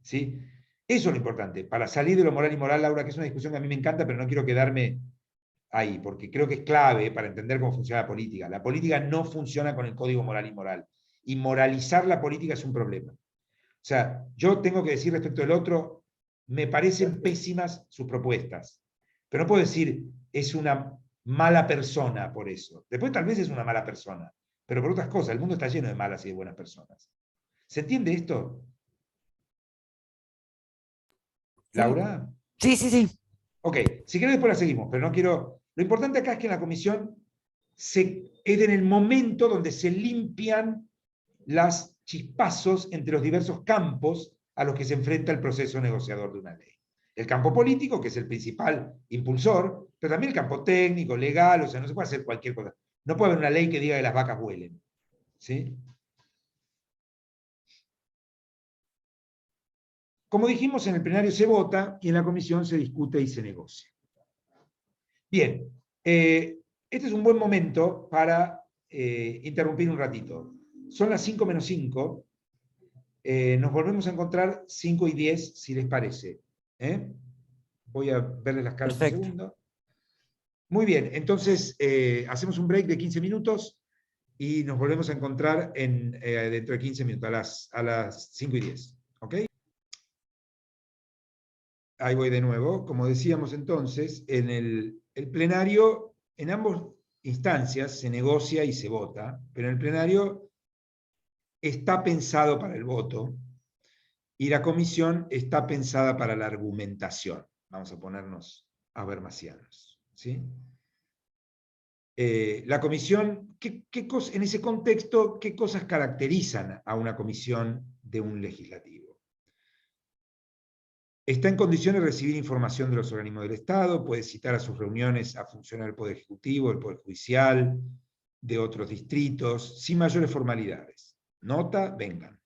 ¿Sí? Eso es lo importante. Para salir de lo moral y moral, Laura, que es una discusión que a mí me encanta, pero no quiero quedarme ahí, porque creo que es clave para entender cómo funciona la política. La política no funciona con el código moral y moral. Y moralizar la política es un problema. O sea, yo tengo que decir respecto del otro, me parecen pésimas sus propuestas. Pero no puedo decir, es una mala persona por eso. Después tal vez es una mala persona, pero por otras cosas. El mundo está lleno de malas y de buenas personas. ¿Se entiende esto? Sí. ¿Laura? Sí, sí, sí. Ok, si querés después la seguimos, pero no quiero... Lo importante acá es que en la comisión es en el momento donde se limpian los chispazos entre los diversos campos a los que se enfrenta el proceso negociador de una ley. El campo político, que es el principal impulsor, pero también el campo técnico, legal, o sea, no se puede hacer cualquier cosa. No puede haber una ley que diga que las vacas vuelen. ¿Sí? Como dijimos, en el plenario se vota y en la comisión se discute y se negocia. Bien, este es un buen momento para interrumpir un ratito. Son las 5 menos 5. Nos volvemos a encontrar 5 y 10, si les parece. Voy a verles las caras. Perfecto. Un segundo. Muy bien, entonces hacemos un break de 15 minutos y nos volvemos a encontrar dentro de 15 minutos, a las 5 y 10. ¿Ok? Ahí voy de nuevo. Como decíamos entonces, en el plenario, en ambas instancias se negocia y se vota, pero en el plenario está pensado para el voto y la comisión está pensada para la argumentación. Vamos a ponernos habermasianos, ¿sí? La comisión, en ese contexto, ¿qué cosas caracterizan a una comisión de un legislativo? Está en condiciones de recibir información de los organismos del Estado, puede citar a sus reuniones a funcionarios del Poder Ejecutivo, del Poder Judicial, de otros distritos, sin mayores formalidades. Nota, vengan.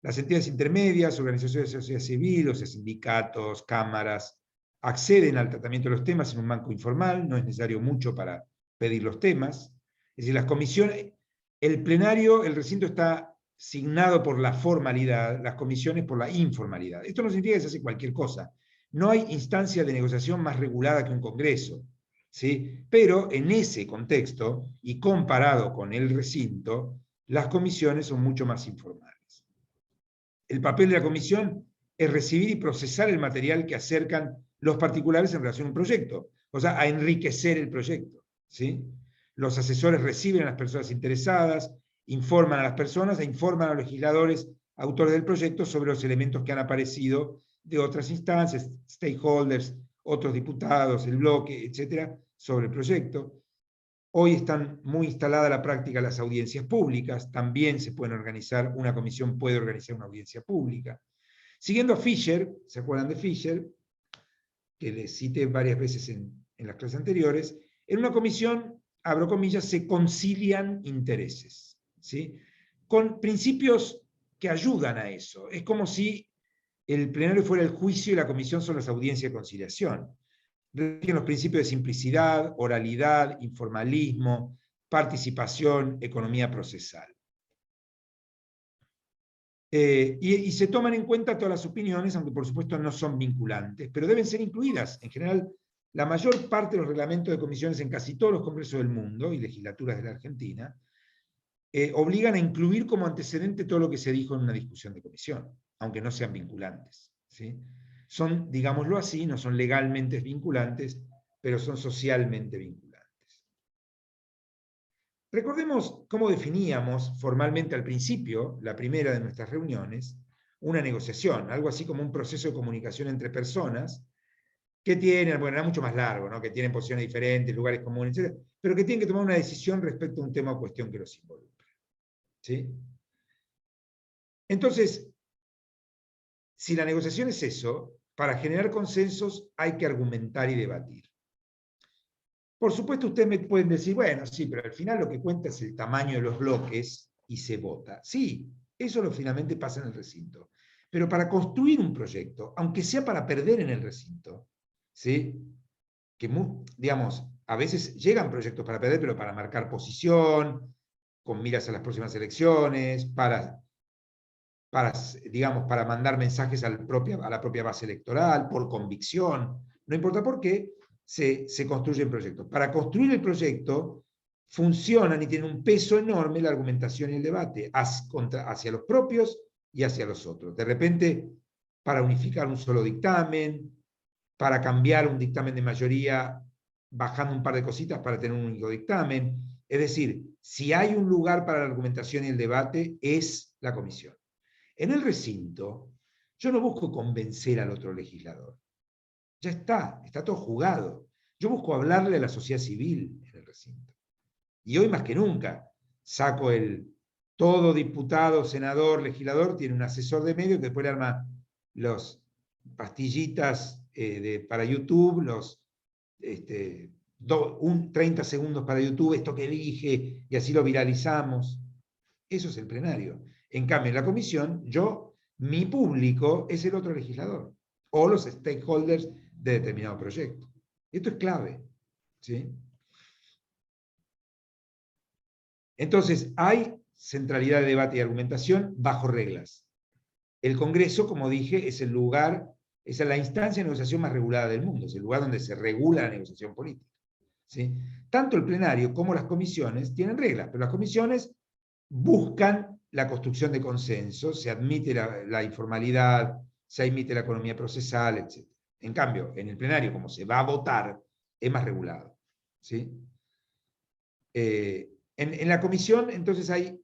Las entidades intermedias, organizaciones de sociedad civil, o sea, sindicatos, cámaras, acceden al tratamiento de los temas en un banco informal, no es necesario mucho para pedir los temas. Es decir, las comisiones, el plenario, el recinto está signado por la formalidad, las comisiones por la informalidad. Esto no significa que se hace cualquier cosa. No hay instancia de negociación más regulada que un congreso, ¿sí? Pero en ese contexto, y comparado con el recinto, las comisiones son mucho más informales. El papel de la comisión es recibir y procesar el material que acercan los particulares en relación a un proyecto, o sea, a enriquecer el proyecto, ¿sí? Los asesores reciben a las personas interesadas, informan a las personas e informan a los legisladores autores del proyecto sobre los elementos que han aparecido de otras instancias, stakeholders, otros diputados, el bloque, etcétera, sobre el proyecto. Hoy están muy instalada la práctica de las audiencias públicas, también se pueden organizar, una comisión puede organizar una audiencia pública. Siguiendo a Fisher, ¿se acuerdan de Fisher? Que les cité varias veces en las clases anteriores. En una comisión, abro comillas, se concilian intereses, ¿sí? Con principios que ayudan a eso. Es como si el plenario fuera el juicio y la comisión son las audiencias de conciliación. Rigen los principios de simplicidad, oralidad, informalismo, participación, economía procesal. Y se toman en cuenta todas las opiniones, aunque por supuesto no son vinculantes, pero deben ser incluidas. En general, la mayor parte de los reglamentos de comisiones en casi todos los congresos del mundo y legislaturas de la Argentina obligan a incluir como antecedente todo lo que se dijo en una discusión de comisión, aunque no sean vinculantes, ¿sí? Son, digámoslo así, no son legalmente vinculantes, pero son socialmente vinculantes. Recordemos cómo definíamos formalmente al principio, la primera de nuestras reuniones, una negociación, algo así como un proceso de comunicación entre personas que tienen, bueno, era mucho más largo, ¿no? Que tienen posiciones diferentes, lugares comunes, etc., pero que tienen que tomar una decisión respecto a un tema o cuestión que los involucra, ¿sí? Entonces, si la negociación es eso, para generar consensos hay que argumentar y debatir. Por supuesto, ustedes me pueden decir, bueno, sí, pero al final lo que cuenta es el tamaño de los bloques y se vota. Sí, eso lo finalmente pasa en el recinto. Pero para construir un proyecto, aunque sea para perder en el recinto, ¿sí? Que, digamos, a veces llegan proyectos para perder, pero para marcar posición, con miras a las próximas elecciones, digamos, para mandar mensajes a la propia base electoral, por convicción, no importa por qué, se construyen proyectos. Para construir el proyecto funcionan y tienen un peso enorme la argumentación y el debate hacia los propios y hacia los otros. De repente, para unificar un solo dictamen, para cambiar un dictamen de mayoría bajando un par de cositas para tener un único dictamen. Es decir, si hay un lugar para la argumentación y el debate, es la comisión. En el recinto, yo no busco convencer al otro legislador. Ya está todo jugado. Yo busco hablarle a la sociedad civil en el recinto. Y hoy más que nunca, saco todo diputado, senador, legislador, tiene un asesor de medio que después le arma los pastillitas para YouTube, 30 segundos para YouTube, esto que dije, y así lo viralizamos. Eso es el plenario. En cambio, en la comisión, mi público es el otro legislador, o los stakeholders de determinado proyecto. Esto es clave, ¿sí? Entonces, hay centralidad de debate y argumentación bajo reglas. El Congreso, como dije, es el lugar, es la instancia de negociación más regulada del mundo, es el lugar donde se regula la negociación política. ¿Sí? Tanto el plenario como las comisiones tienen reglas, pero las comisiones buscan la construcción de consensos, se admite la informalidad, se admite la economía procesal, etc. En cambio, en el plenario, como se va a votar, es más regulado. ¿Sí? En la comisión, entonces, hay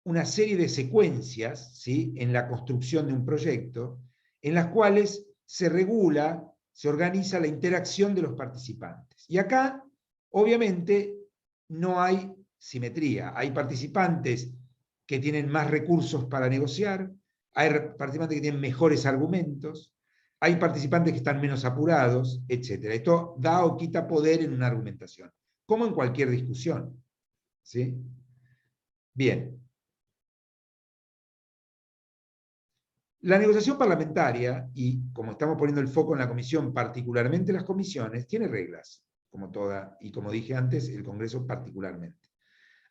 una serie de secuencias, ¿sí?, en la construcción de un proyecto, en las cuales se regula, se organiza la interacción de los participantes. Y acá, obviamente, no hay simetría. Hay participantes que tienen más recursos para negociar, hay participantes que tienen mejores argumentos, hay participantes que están menos apurados, etc. Esto da o quita poder en una argumentación, como en cualquier discusión. ¿Sí? Bien. La negociación parlamentaria, y como estamos poniendo el foco en la comisión, particularmente las comisiones, tiene reglas, como toda, y como dije antes, el Congreso particularmente.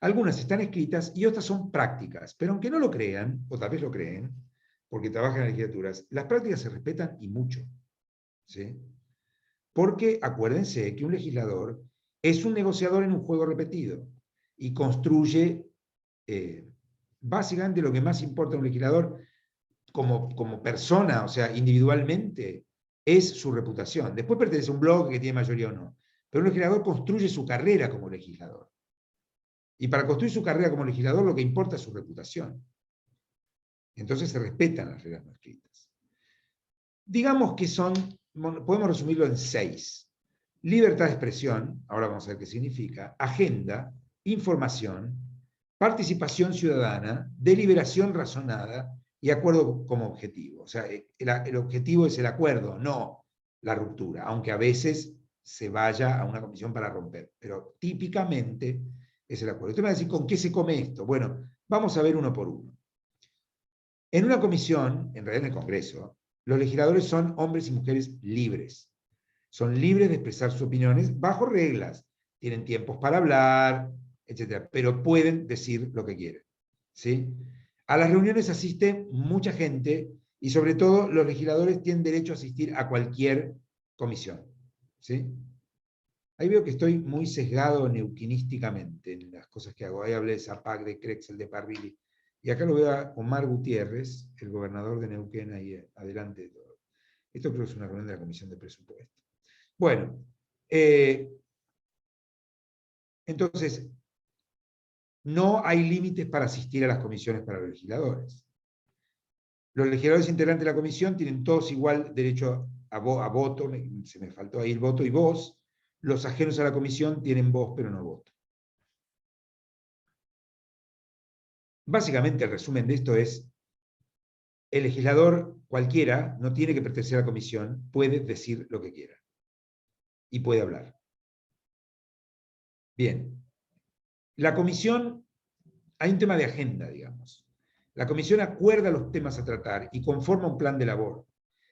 Algunas están escritas y otras son prácticas, pero aunque no lo crean, o tal vez lo creen, porque trabajan en legislaturas, las prácticas se respetan y mucho. ¿Sí? Porque acuérdense que un legislador es un negociador en un juego repetido y construye, básicamente lo que más importa a un legislador, como persona, o sea, individualmente, es su reputación. Después pertenece a un blog que tiene mayoría o no. Pero un legislador construye su carrera como legislador. Y para construir su carrera como legislador lo que importa es su reputación. Entonces se respetan las reglas no escritas. Digamos que podemos resumirlo en 6. Libertad de expresión, ahora vamos a ver qué significa, agenda, información, participación ciudadana, deliberación razonada, y acuerdo como objetivo. O sea, el objetivo es el acuerdo, no la ruptura, aunque a veces se vaya a una comisión para romper, pero típicamente es el acuerdo. Usted me va a decir, ¿con qué se come esto? Bueno, vamos a ver uno por uno. En una comisión, en realidad en el Congreso, los legisladores son hombres y mujeres libres. Son libres de expresar sus opiniones bajo reglas. Tienen tiempos para hablar, etc. Pero pueden decir lo que quieren. ¿Sí? A las reuniones asiste mucha gente y sobre todo los legisladores tienen derecho a asistir a cualquier comisión. ¿Sí? Ahí veo que estoy muy sesgado neuquinísticamente en las cosas que hago. Ahí hablé de Zapac, de Crexel, de Parrilli. Y acá lo veo a Omar Gutiérrez, el gobernador de Neuquén, ahí adelante de todo. Esto creo que es una reunión de la Comisión de Presupuesto. Bueno, entonces, no hay límites para asistir a las comisiones para los legisladores. Los legisladores integrantes de la comisión tienen todos igual derecho a voto, se me faltó ahí el voto y voz. Los ajenos a la comisión tienen voz pero no voto. Básicamente el resumen de esto es, el legislador cualquiera no tiene que pertenecer a la comisión, puede decir lo que quiera. Y puede hablar. Bien. La comisión, hay un tema de agenda, digamos. La comisión acuerda los temas a tratar y conforma un plan de labor.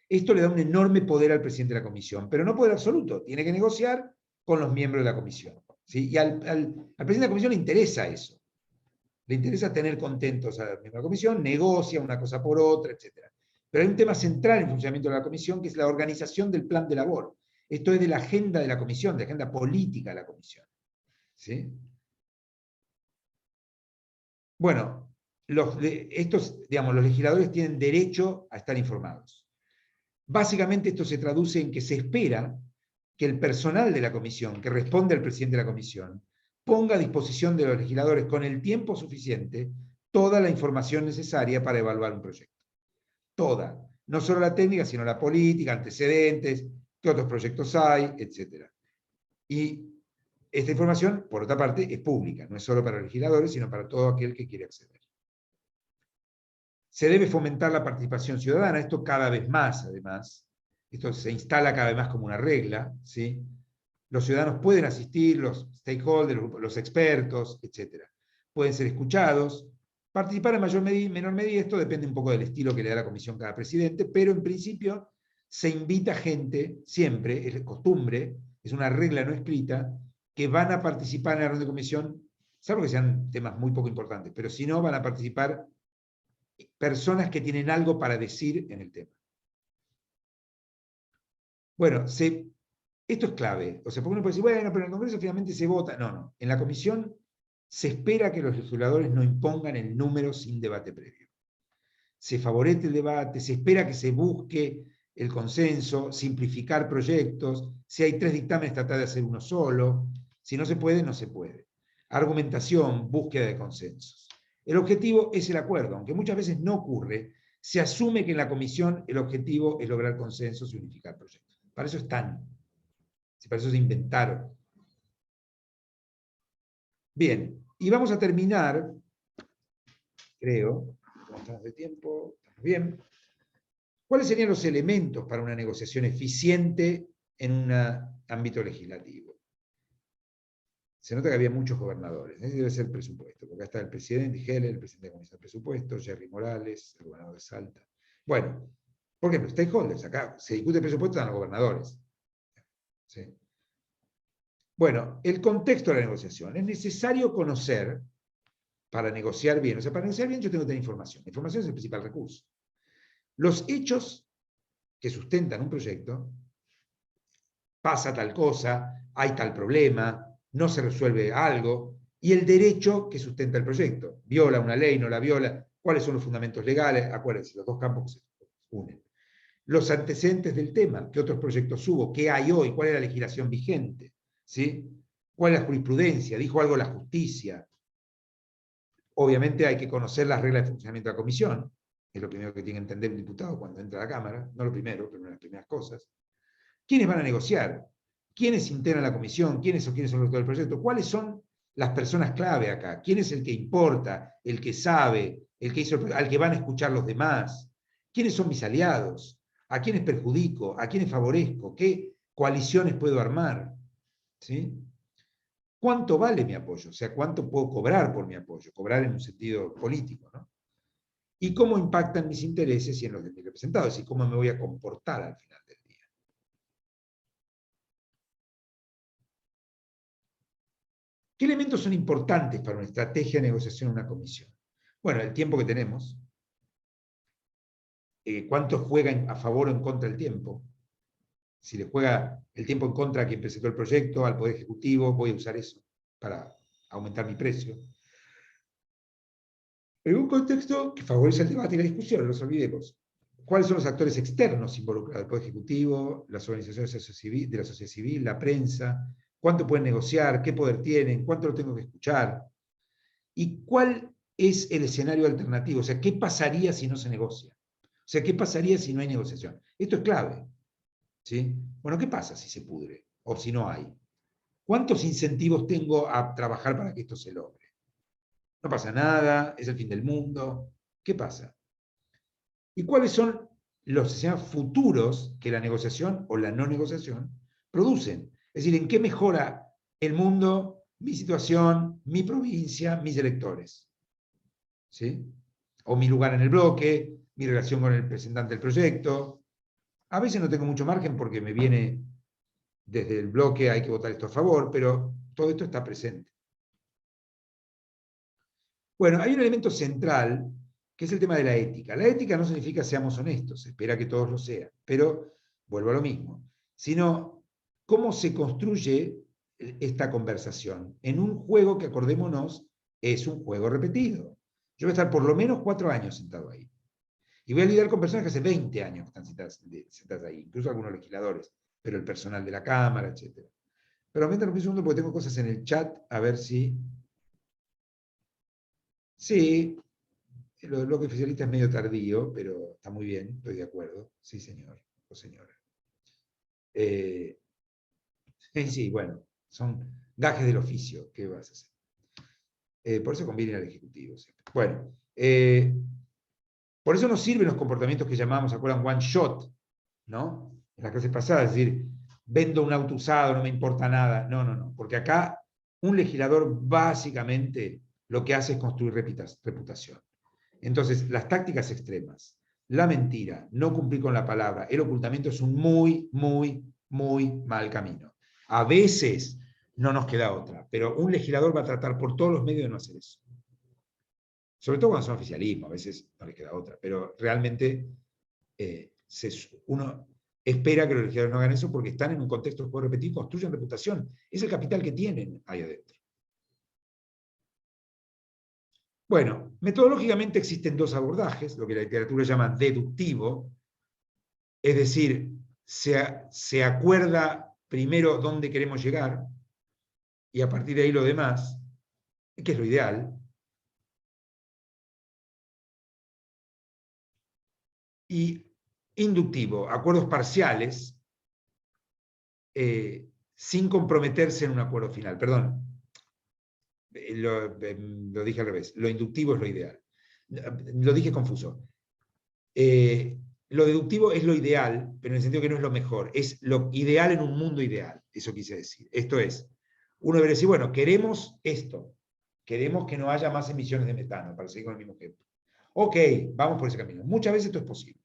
Esto le da un enorme poder al presidente de la comisión, pero no poder absoluto. Tiene que negociar con los miembros de la comisión. ¿Sí? Y al presidente de la comisión le interesa eso. Le interesa tener contentos a los miembros de la comisión, negocia una cosa por otra, etc. Pero hay un tema central en el funcionamiento de la comisión, que es la organización del plan de labor. Esto es de la agenda de la comisión, de la agenda política de la comisión. ¿Sí? Bueno, los legisladores tienen derecho a estar informados. Básicamente esto se traduce en que se espera que el personal de la comisión, que responde al presidente de la comisión, ponga a disposición de los legisladores con el tiempo suficiente toda la información necesaria para evaluar un proyecto. Toda. No solo la técnica, sino la política, antecedentes, qué otros proyectos hay, etc. Y esta información, por otra parte, es pública, no es solo para los legisladores, sino para todo aquel que quiere acceder. Se debe fomentar la participación ciudadana, esto cada vez más, además. Esto se instala cada vez más como una regla, ¿sí? Los ciudadanos pueden asistir, los stakeholders, los expertos, etc. Pueden ser escuchados, participar en mayor medida, menor medida, esto depende un poco del estilo que le da la comisión cada presidente, pero en principio se invita gente, siempre, es costumbre, es una regla no escrita, que van a participar en la reunión de comisión salvo que sean temas muy poco importantes, pero si no van a participar personas que tienen algo para decir en el tema. Bueno, esto es clave, o sea, porque uno puede decir, bueno, pero en el Congreso finalmente se vota. No, no, en la comisión se espera que los legisladores no impongan el número sin debate previo. Se favorece el debate, se espera que se busque el consenso, simplificar proyectos, si hay 3 dictámenes tratar de hacer uno solo, si no se puede, no se puede. Argumentación, búsqueda de consensos. El objetivo es el acuerdo, aunque muchas veces no ocurre, se asume que en la comisión el objetivo es lograr consensos y unificar proyectos. Para eso están, para eso se inventaron. Bien, y vamos a terminar, creo, ¿cómo estamos de tiempo? ¿Estamos bien? ¿Cuáles serían los elementos para una negociación eficiente en un ámbito legislativo? Se nota que había muchos gobernadores. Ese debe ser el presupuesto, porque acá está el presidente Heller, el presidente de la Comisión de Presupuesto, Jerry Morales, el gobernador de Salta. Bueno, por ejemplo, stakeholders, acá se discute el presupuesto, están los gobernadores. ¿Sí? Bueno, el contexto de la negociación. Es necesario conocer para negociar bien. O sea, para negociar bien yo tengo que tener información. La información es el principal recurso. Los hechos que sustentan un proyecto, pasa tal cosa, hay tal problema, no se resuelve algo, y el derecho que sustenta el proyecto. Viola una ley, no la viola, cuáles son los fundamentos legales, acuérdense, los dos campos se unen. Los antecedentes del tema, qué otros proyectos hubo, qué hay hoy, cuál es la legislación vigente, ¿sí? ¿Cuál es la jurisprudencia? ¿Dijo algo la justicia? Obviamente hay que conocer las reglas de funcionamiento de la comisión, es lo primero que tiene que entender un diputado cuando entra a la Cámara, no lo primero, pero una de las primeras cosas. ¿Quiénes van a negociar? ¿Quiénes integran la comisión? ¿Quiénes son los autores del proyecto? ¿Cuáles son las personas clave acá? ¿Quién es el que importa? ¿El que sabe? ¿El que hizo al que van a escuchar los demás? ¿Quiénes son mis aliados? ¿A quiénes perjudico? ¿A quiénes favorezco? ¿Qué coaliciones puedo armar? ¿Sí? ¿Cuánto vale mi apoyo? O sea, ¿cuánto puedo cobrar por mi apoyo? Cobrar en un sentido político, ¿no? Y cómo impactan mis intereses y en los de mis representados, y cómo me voy a comportar al final del día. ¿Qué elementos son importantes para una estrategia de negociación en una comisión? Bueno, el tiempo que tenemos. ¿Cuánto juega a favor o en contra del tiempo? Si le juega el tiempo en contra a quien presentó el proyecto, al Poder Ejecutivo, voy a usar eso para aumentar mi precio. En un contexto que favorece el debate y la discusión, no nos olvidemos. ¿Cuáles son los actores externos involucrados? El Poder Ejecutivo, las organizaciones de la sociedad civil, la prensa. ¿Cuánto pueden negociar? ¿Qué poder tienen? ¿Cuánto lo tengo que escuchar? ¿Y cuál es el escenario alternativo? O sea, ¿qué pasaría si no se negocia? O sea, ¿qué pasaría si no hay negociación? Esto es clave. ¿Sí? Bueno, ¿qué pasa si se pudre? O si no hay. ¿Cuántos incentivos tengo a trabajar para que esto se logre? No pasa nada, es el fin del mundo. ¿Qué pasa? ¿Y cuáles son los futuros que la negociación o la no negociación producen? Es decir, ¿en qué mejora el mundo, mi situación, mi provincia, mis electores? ¿Sí? O mi lugar en el bloque, mi relación con el presentante del proyecto. A veces no tengo mucho margen porque me viene desde el bloque, hay que votar esto a favor, pero todo esto está presente. Bueno, hay un elemento central, que es el tema de la ética. La ética no significa seamos honestos, se espera que todos lo sean, pero vuelvo a lo mismo, sino cómo se construye esta conversación en un juego que, acordémonos, es un juego repetido. Yo voy a estar por lo menos 4 años sentado ahí. Y voy a lidiar con personas que hace 20 años están sentadas ahí, incluso algunos legisladores, pero el personal de la Cámara, etc. Pero aumentan un segundo porque tengo cosas en el chat, a ver si... Sí, el bloque oficialista es medio tardío, pero está muy bien, estoy de acuerdo. Sí, señor o señora. Sí, bueno, son gajes del oficio, ¿qué vas a hacer? Por eso conviene al Ejecutivo siempre. Bueno, por eso nos sirven los comportamientos que llamamos, ¿se acuerdan? One shot, ¿no? En las clases pasadas, es decir, vendo un auto usado, no me importa nada. No, no, no, porque acá un legislador básicamente lo que hace es construir reputación. Entonces, las tácticas extremas, la mentira, no cumplir con la palabra, el ocultamiento es un muy, muy, muy mal camino. A veces no nos queda otra. Pero un legislador va a tratar por todos los medios de no hacer eso. Sobre todo cuando son oficialismo, a veces no les queda otra. Pero realmente uno espera que los legisladores no hagan eso porque están en un contexto, puedo repetir, construyen reputación. Es el capital que tienen ahí adentro. Bueno, metodológicamente existen dos abordajes, lo que la literatura llama deductivo, es decir, se acuerda primero dónde queremos llegar y a partir de ahí lo demás, que es lo ideal. Y inductivo, acuerdos parciales, sin comprometerse en un acuerdo final. Perdón, lo dije al revés. Lo inductivo es lo ideal. Lo dije confuso. Lo deductivo es lo ideal, pero en el sentido que no es lo mejor. Es lo ideal en un mundo ideal. Eso quise decir. Esto es, uno debería decir, bueno, queremos esto. Queremos que no haya más emisiones de metano, para seguir con el mismo ejemplo. Ok, vamos por ese camino. Muchas veces esto es posible.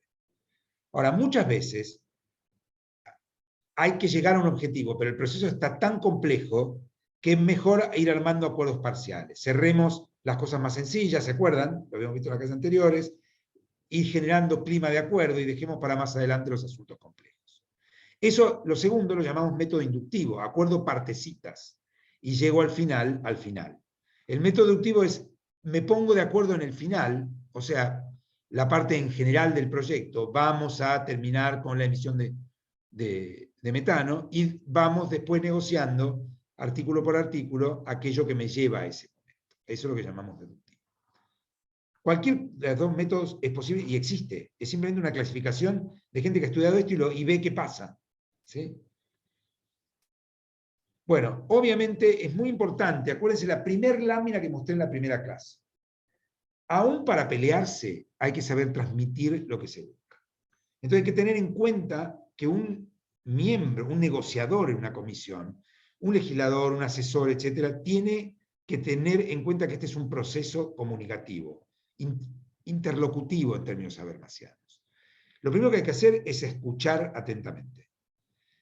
Ahora, muchas veces hay que llegar a un objetivo, pero el proceso está tan complejo que es mejor ir armando acuerdos parciales. Cerremos las cosas más sencillas, ¿se acuerdan? Lo habíamos visto en las clases anteriores. Ir generando clima de acuerdo y dejemos para más adelante los asuntos complejos. Eso, lo segundo, lo llamamos método inductivo, acuerdo partecitas. Y llego al final, El método deductivo es, me pongo de acuerdo en el final, o sea, la parte en general del proyecto, vamos a terminar con la emisión de metano y vamos después negociando, artículo por artículo, aquello que me lleva a ese momento. Eso es lo que llamamos deductivo. Cualquier de los dos métodos es posible y existe. Es simplemente una clasificación de gente que ha estudiado esto y ve qué pasa. ¿Sí? Bueno, obviamente es muy importante, acuérdense la primera lámina que mostré en la primera clase. Aún para pelearse hay que saber transmitir lo que se busca. Entonces hay que tener en cuenta que un miembro, un negociador en una comisión, un legislador, un asesor, etcétera, tiene que tener en cuenta que este es un proceso comunicativo, interlocutivo en términos habermasianos. Lo primero que hay que hacer es escuchar atentamente.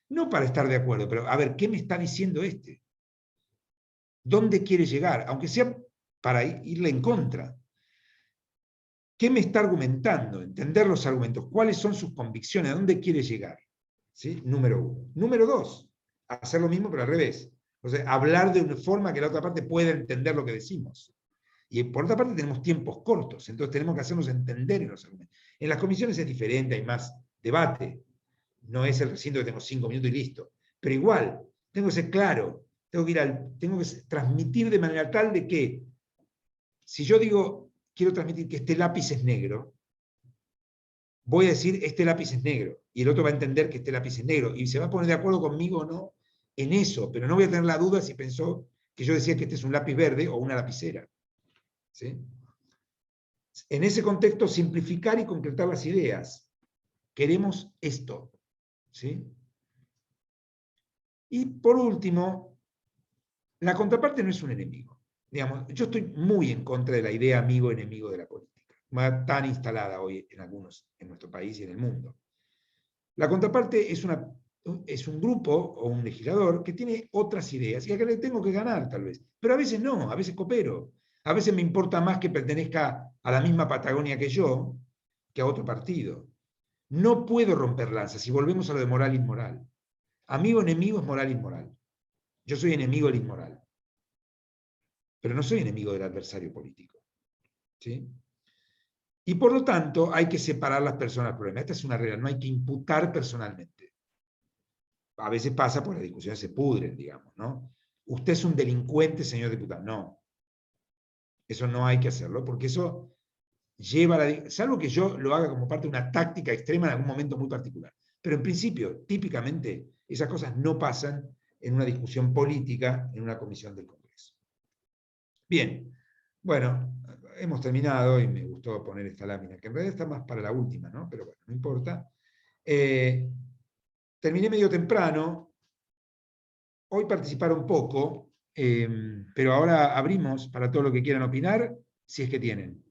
No para estar de acuerdo, pero a ver, ¿qué me está diciendo este? ¿Dónde quiere llegar? Aunque sea para irle en contra. ¿Qué me está argumentando? Entender los argumentos. ¿Cuáles son sus convicciones? ¿A dónde quiere llegar? ¿Sí? Número uno. Número dos, hacer lo mismo pero al revés. O sea, hablar de una forma que la otra parte pueda entender lo que decimos. Y por otra parte tenemos tiempos cortos, entonces tenemos que hacernos entender en los argumentos. En las comisiones es diferente, hay más debate. No es el recinto que tengo 5 minutos y listo. Pero igual, tengo que ser claro, tengo que transmitir de manera tal de que, si yo digo, quiero transmitir que este lápiz es negro, voy a decir, este lápiz es negro, y el otro va a entender que este lápiz es negro, y se va a poner de acuerdo conmigo o no en eso, pero no voy a tener la duda si pensó que yo decía que este es un lápiz verde o una lapicera. ¿Sí? En ese contexto, simplificar y concretar las ideas. Queremos esto. ¿Sí? Y por último, la contraparte no es un enemigo. Digamos, yo estoy muy en contra de la idea amigo-enemigo de la política, tan instalada hoy en nuestro país y en el mundo. La contraparte es un grupo o un legislador que tiene otras ideas y a que le tengo que ganar tal vez, pero a veces no, a veces coopero. A veces me importa más que pertenezca a la misma Patagonia que yo, que a otro partido. No puedo romper lanzas, y volvemos a lo de moral e inmoral. Amigo-enemigo es moral e inmoral. Yo soy enemigo del inmoral. Pero no soy enemigo del adversario político. ¿Sí? Y por lo tanto hay que separar las personas del problema. Esta es una regla, no hay que imputar personalmente. A veces pasa por las discusiones se pudren, digamos, ¿no? Usted es un delincuente, señor diputado. No. Eso no hay que hacerlo, porque eso lleva a la... Salvo que yo lo haga como parte de una táctica extrema en algún momento muy particular. Pero en principio, típicamente, esas cosas no pasan en una discusión política en una comisión del Congreso. Bien, bueno, hemos terminado y me gustó poner esta lámina, que en realidad está más para la última, ¿no? Pero bueno, no importa. Terminé medio temprano. Hoy participaron poco, pero ahora abrimos para todo lo que quieran opinar, si es que tienen.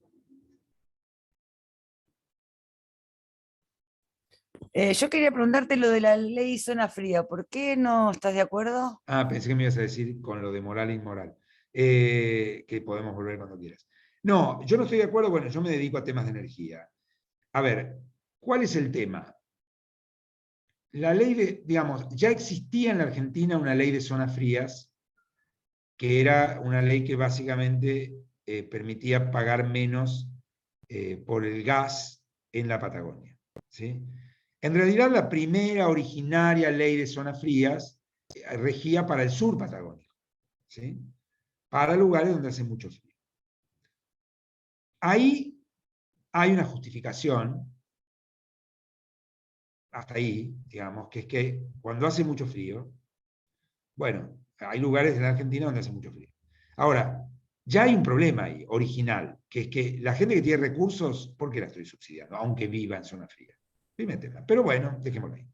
Yo quería preguntarte lo de la ley zona fría. ¿Por qué no estás de acuerdo? Pensé que me ibas a decir con lo de moral e inmoral. Que podemos volver cuando quieras. No, yo no estoy de acuerdo. Bueno, yo me dedico a temas de energía. A ver, ¿cuál es el tema? La ley digamos, ya existía en la Argentina una ley de zonas frías, que era una ley que básicamente permitía pagar menos por el gas en la Patagonia. ¿Sí? En realidad, la primera originaria ley de zonas frías regía para el sur patagónico, ¿sí? Para lugares donde hace mucho frío. Ahí hay una justificación, hasta ahí, digamos, que es que cuando hace mucho frío, bueno, hay lugares en la Argentina donde hace mucho frío. Ahora, ya hay un problema ahí, original, que es que la gente que tiene recursos, ¿por qué la estoy subsidiando? Aunque viva en zona fría. Pero bueno, dejémoslo ahí.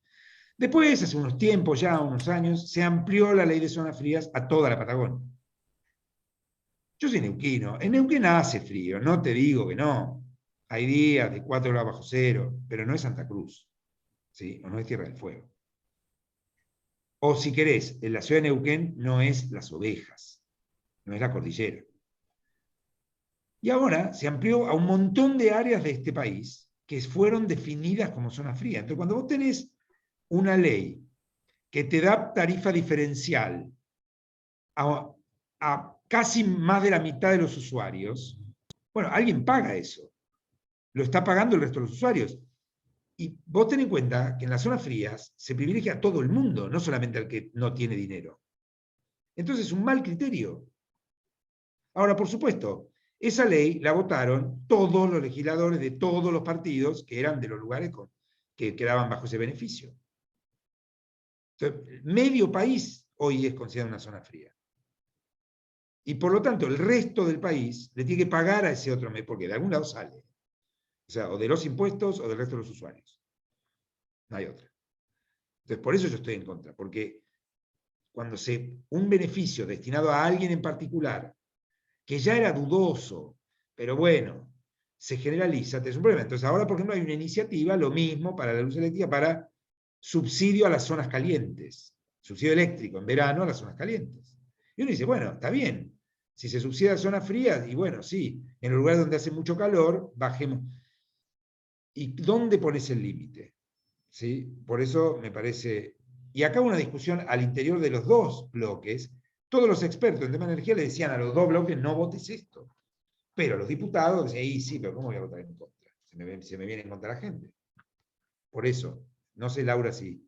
Después, hace unos tiempos ya, unos años, se amplió la ley de zonas frías a toda la Patagonia. Yo soy neuquino. En Neuquén hace frío, no te digo que no. Hay días de 4 grados bajo cero, pero no es Santa Cruz, ¿sí? O no es Tierra del Fuego. O si querés, en la ciudad de Neuquén no es Las Ovejas, no es la cordillera. Y ahora se amplió a un montón de áreas de este país que fueron definidas como zona fría. Entonces, cuando vos tenés una ley que te da tarifa diferencial a casi más de la mitad de los usuarios, bueno, alguien paga eso. Lo está pagando el resto de los usuarios. Y vos ten en cuenta que en las zonas frías se privilegia a todo el mundo, no solamente al que no tiene dinero. Entonces es un mal criterio. Ahora, por supuesto, esa ley la votaron todos los legisladores de todos los partidos que eran de los lugares que quedaban bajo ese beneficio. Entonces, medio país hoy es considerado una zona fría. Y por lo tanto, el resto del país le tiene que pagar a ese otro mes, porque de algún lado sale. O sea, o de los impuestos o del resto de los usuarios. No hay otra. Entonces, por eso yo estoy en contra, porque cuando un beneficio destinado a alguien en particular, que ya era dudoso, pero bueno, se generaliza, es un problema. Entonces, ahora, por ejemplo, hay una iniciativa, lo mismo para la luz eléctrica, para subsidio a las zonas calientes, subsidio eléctrico en verano a las zonas calientes. Y uno dice, bueno, está bien, si se subsidia a zonas frías, y bueno, sí, en los lugares donde hace mucho calor, bajemos. ¿Y dónde pones el límite? ¿Sí? Por eso me parece... Y acá una discusión al interior de los dos bloques. Todos los expertos en tema de energía le decían a los dos bloques, no votes esto. Pero los diputados decían, sí, pero ¿cómo voy a votar en contra? Se me viene en contra la gente. Por eso, no sé, Laura, si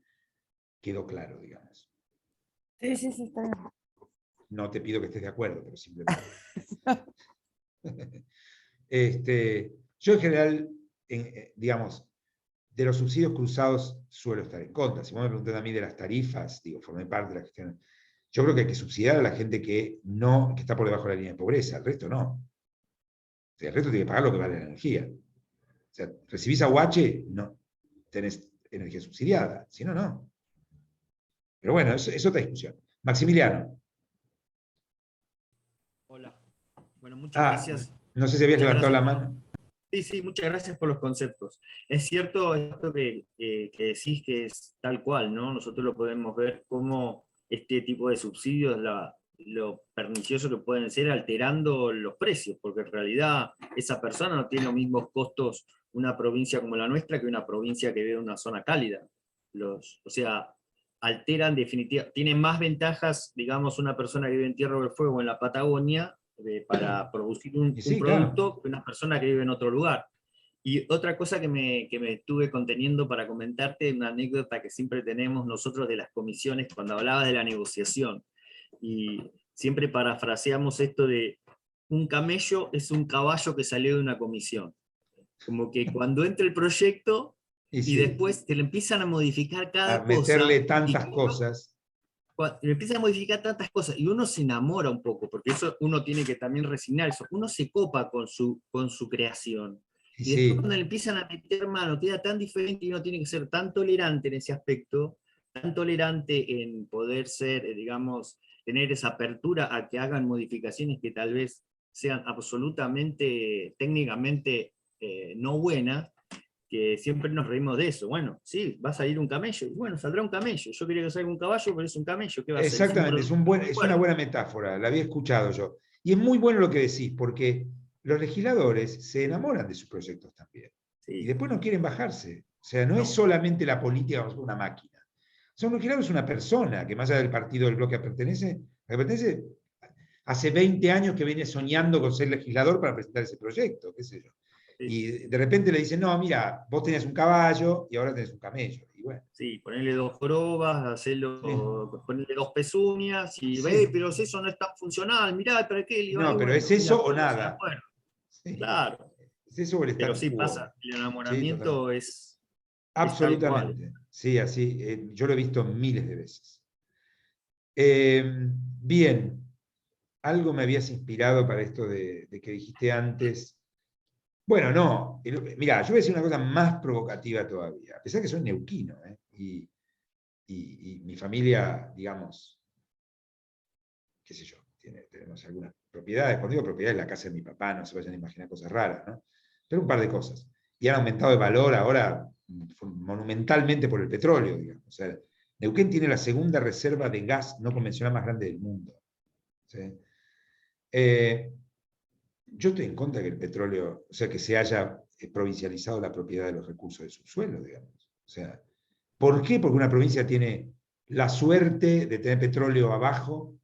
quedó claro, digamos. Sí, está bien. No te pido que estés de acuerdo, pero simplemente... yo en general, digamos, de los subsidios cruzados suelo estar en contra. Si vos me preguntás a mí de las tarifas, digo, formé parte de la gestión. Yo creo que hay que subsidiar a la gente que está por debajo de la línea de pobreza, el resto no. O sea, el resto tiene que pagar lo que vale la energía. O sea, recibís aguache, no tenés energía subsidiada, si no, no. Pero bueno, es otra discusión. Maximiliano. Hola. Bueno, muchas gracias. No sé si habías levantado la mano. Sí, muchas gracias por los conceptos. Es cierto esto que decís que es tal cual, ¿no? Nosotros lo podemos ver como este tipo de subsidios, lo pernicioso que pueden ser alterando los precios, porque en realidad esa persona no tiene los mismos costos una provincia como la nuestra que una provincia que vive en una zona cálida. O sea, alteran definitivamente, tienen más ventajas, digamos, una persona que vive en Tierra del Fuego o en la Patagonia, para producir un producto, claro, que una persona que vive en otro lugar. Y otra cosa que me estuve conteniendo para comentarte, una anécdota que siempre tenemos nosotros de las comisiones, cuando hablabas de la negociación, y siempre parafraseamos esto de un camello es un caballo que salió de una comisión. Como que cuando entra el proyecto y después te lo empiezan a modificar cada cosa. A meterle tantas cosas. Le empiezan a modificar tantas cosas y uno se enamora un poco, porque eso uno tiene que también resignar eso. Uno se copa con su creación. Y después cuando le empiezan a meter mano, queda tan diferente y uno tiene que ser tan tolerante en ese aspecto, tan tolerante en poder ser, digamos, tener esa apertura a que hagan modificaciones que tal vez sean absolutamente, técnicamente no buenas, que siempre nos reímos de eso. Bueno, sí, va a salir un camello, y bueno, saldrá un camello. Yo quería que salga un caballo, pero es un camello. ¿Qué va a ser? Exactamente, es una buena metáfora, la había escuchado yo. Y es muy bueno lo que decís, porque los legisladores se enamoran de sus proyectos también. Sí. Y después no quieren bajarse. O sea, no es solamente la política, una máquina. O sea, un legislador es una persona que, más allá del partido del bloque que pertenece, hace 20 años que viene soñando con ser legislador para presentar ese proyecto, qué sé yo. Sí. Y de repente le dicen, no, mira, vos tenías un caballo y ahora tenés un camello. Y bueno. Sí, ponerle 2 jorobas, hacerlo, ponerle 2 pezuñas, y pero eso no es tan funcional, mirá, ¿para qué? No, pero es eso o nada. Bueno, sí. Claro. Es eso o el pero sí pasa, el enamoramiento es absolutamente. Sí, así, yo lo he visto miles de veces. Bien, algo me habías inspirado para esto de que dijiste antes. Bueno, no, mirá, yo voy a decir una cosa más provocativa todavía, a pesar que soy neuquino, y mi familia, digamos, qué sé yo, tenemos algunas propiedades, cuando digo propiedades, la casa de mi papá, no se vayan a imaginar cosas raras, ¿no? Pero un par de cosas. Y han aumentado de valor ahora monumentalmente por el petróleo, digamos. O sea, Neuquén tiene la segunda reserva de gas no convencional más grande del mundo. ¿Sí? Yo estoy en contra de que el petróleo, o sea, que se haya provincializado la propiedad de los recursos de subsuelo, digamos. O sea, ¿por qué? Porque una provincia tiene la suerte de tener petróleo abajo.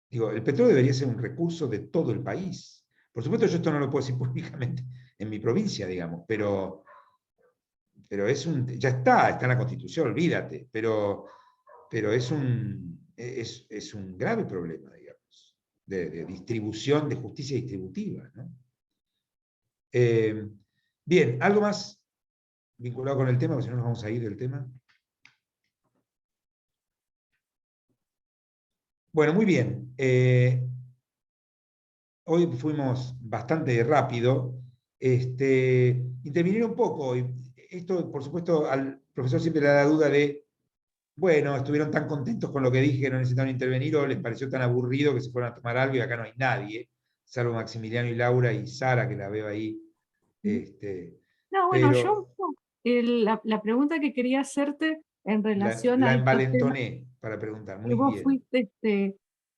Digo, el petróleo debería ser un recurso de todo el país. Por supuesto, yo esto no lo puedo decir públicamente en mi provincia, digamos, pero ya está en la Constitución, olvídate, pero es un grave problema, digamos, de distribución, de justicia distributiva, ¿no? Bien, ¿algo más vinculado con el tema? Porque si no nos vamos a ir del tema. Bueno, muy bien. Hoy fuimos bastante rápido. Intervinieron un poco. Esto, por supuesto, al profesor siempre le da la duda de, bueno, estuvieron tan contentos con lo que dije que no necesitaron intervenir, o les pareció tan aburrido que se fueron a tomar algo y acá no hay nadie, salvo Maximiliano y Laura y Sara, que la veo ahí. No, bueno, yo la pregunta que quería hacerte en relación a... La envalentoné para preguntar, muy bien. Vos fuiste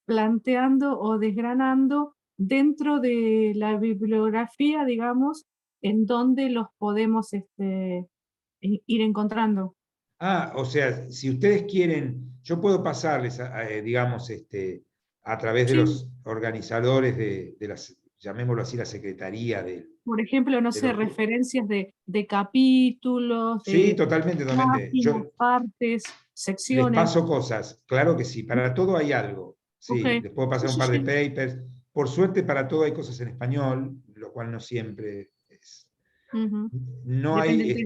planteando o desgranando dentro de la bibliografía, digamos, en donde los podemos ir encontrando. O sea, si ustedes quieren, yo puedo pasarles, digamos, a través de los organizadores de las, llamémoslo así, la secretaría del... Por ejemplo, no sé, referencias de capítulos, sí, totalmente. Páginas, partes, secciones. Les paso cosas, claro que sí, para todo hay algo. Sí, okay. Les puedo pasar un par de papers. Por suerte, para todo hay cosas en español, lo cual no siempre es. No hay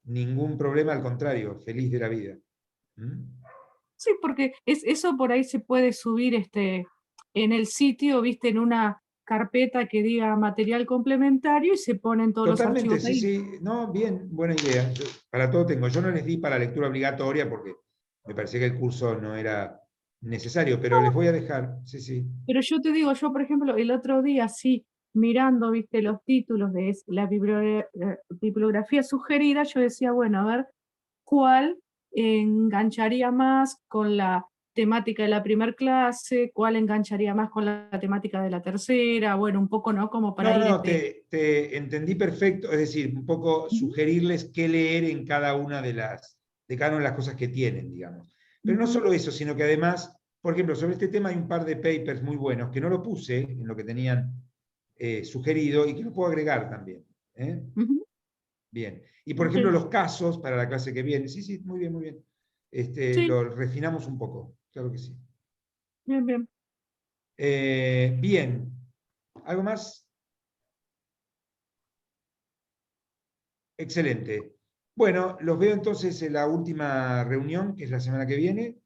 ningún problema, al contrario, feliz de la vida. Sí, porque eso por ahí se puede subir en el sitio, viste, en una carpeta que diga material complementario y se ponen todos los archivos. Totalmente, sí. No, bien, buena idea. Para todo tengo. Yo no les di para lectura obligatoria porque me parecía que el curso no era necesario, pero les voy a dejar, sí. Pero yo te digo, yo por ejemplo, el otro día, sí, mirando, viste, los títulos de la bibliografía sugerida, yo decía, bueno, a ver, ¿cuál engancharía más con la temática de la primera clase? ¿Cuál engancharía más con la temática de la tercera? Bueno, un poco, ¿no? Como para ir... No, te entendí perfecto, es decir, un poco sugerirles qué leer en cada una de las cosas que tienen, digamos. Pero no solo eso, sino que además, por ejemplo, sobre este tema hay un par de papers muy buenos que no lo puse en lo que tenían sugerido y que lo puedo agregar también. Bien. Y por ejemplo, los casos para la clase que viene. Sí, muy bien. Lo refinamos un poco, claro que sí. Bien. Bien. ¿Algo más? Excelente. Bueno, los veo entonces en la última reunión, que es la semana que viene.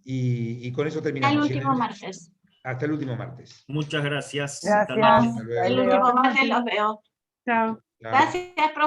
Y con eso terminamos. Hasta el último martes. Hasta el último martes. Muchas gracias. Gracias. El último martes los veo. Chao. Gracias, profe.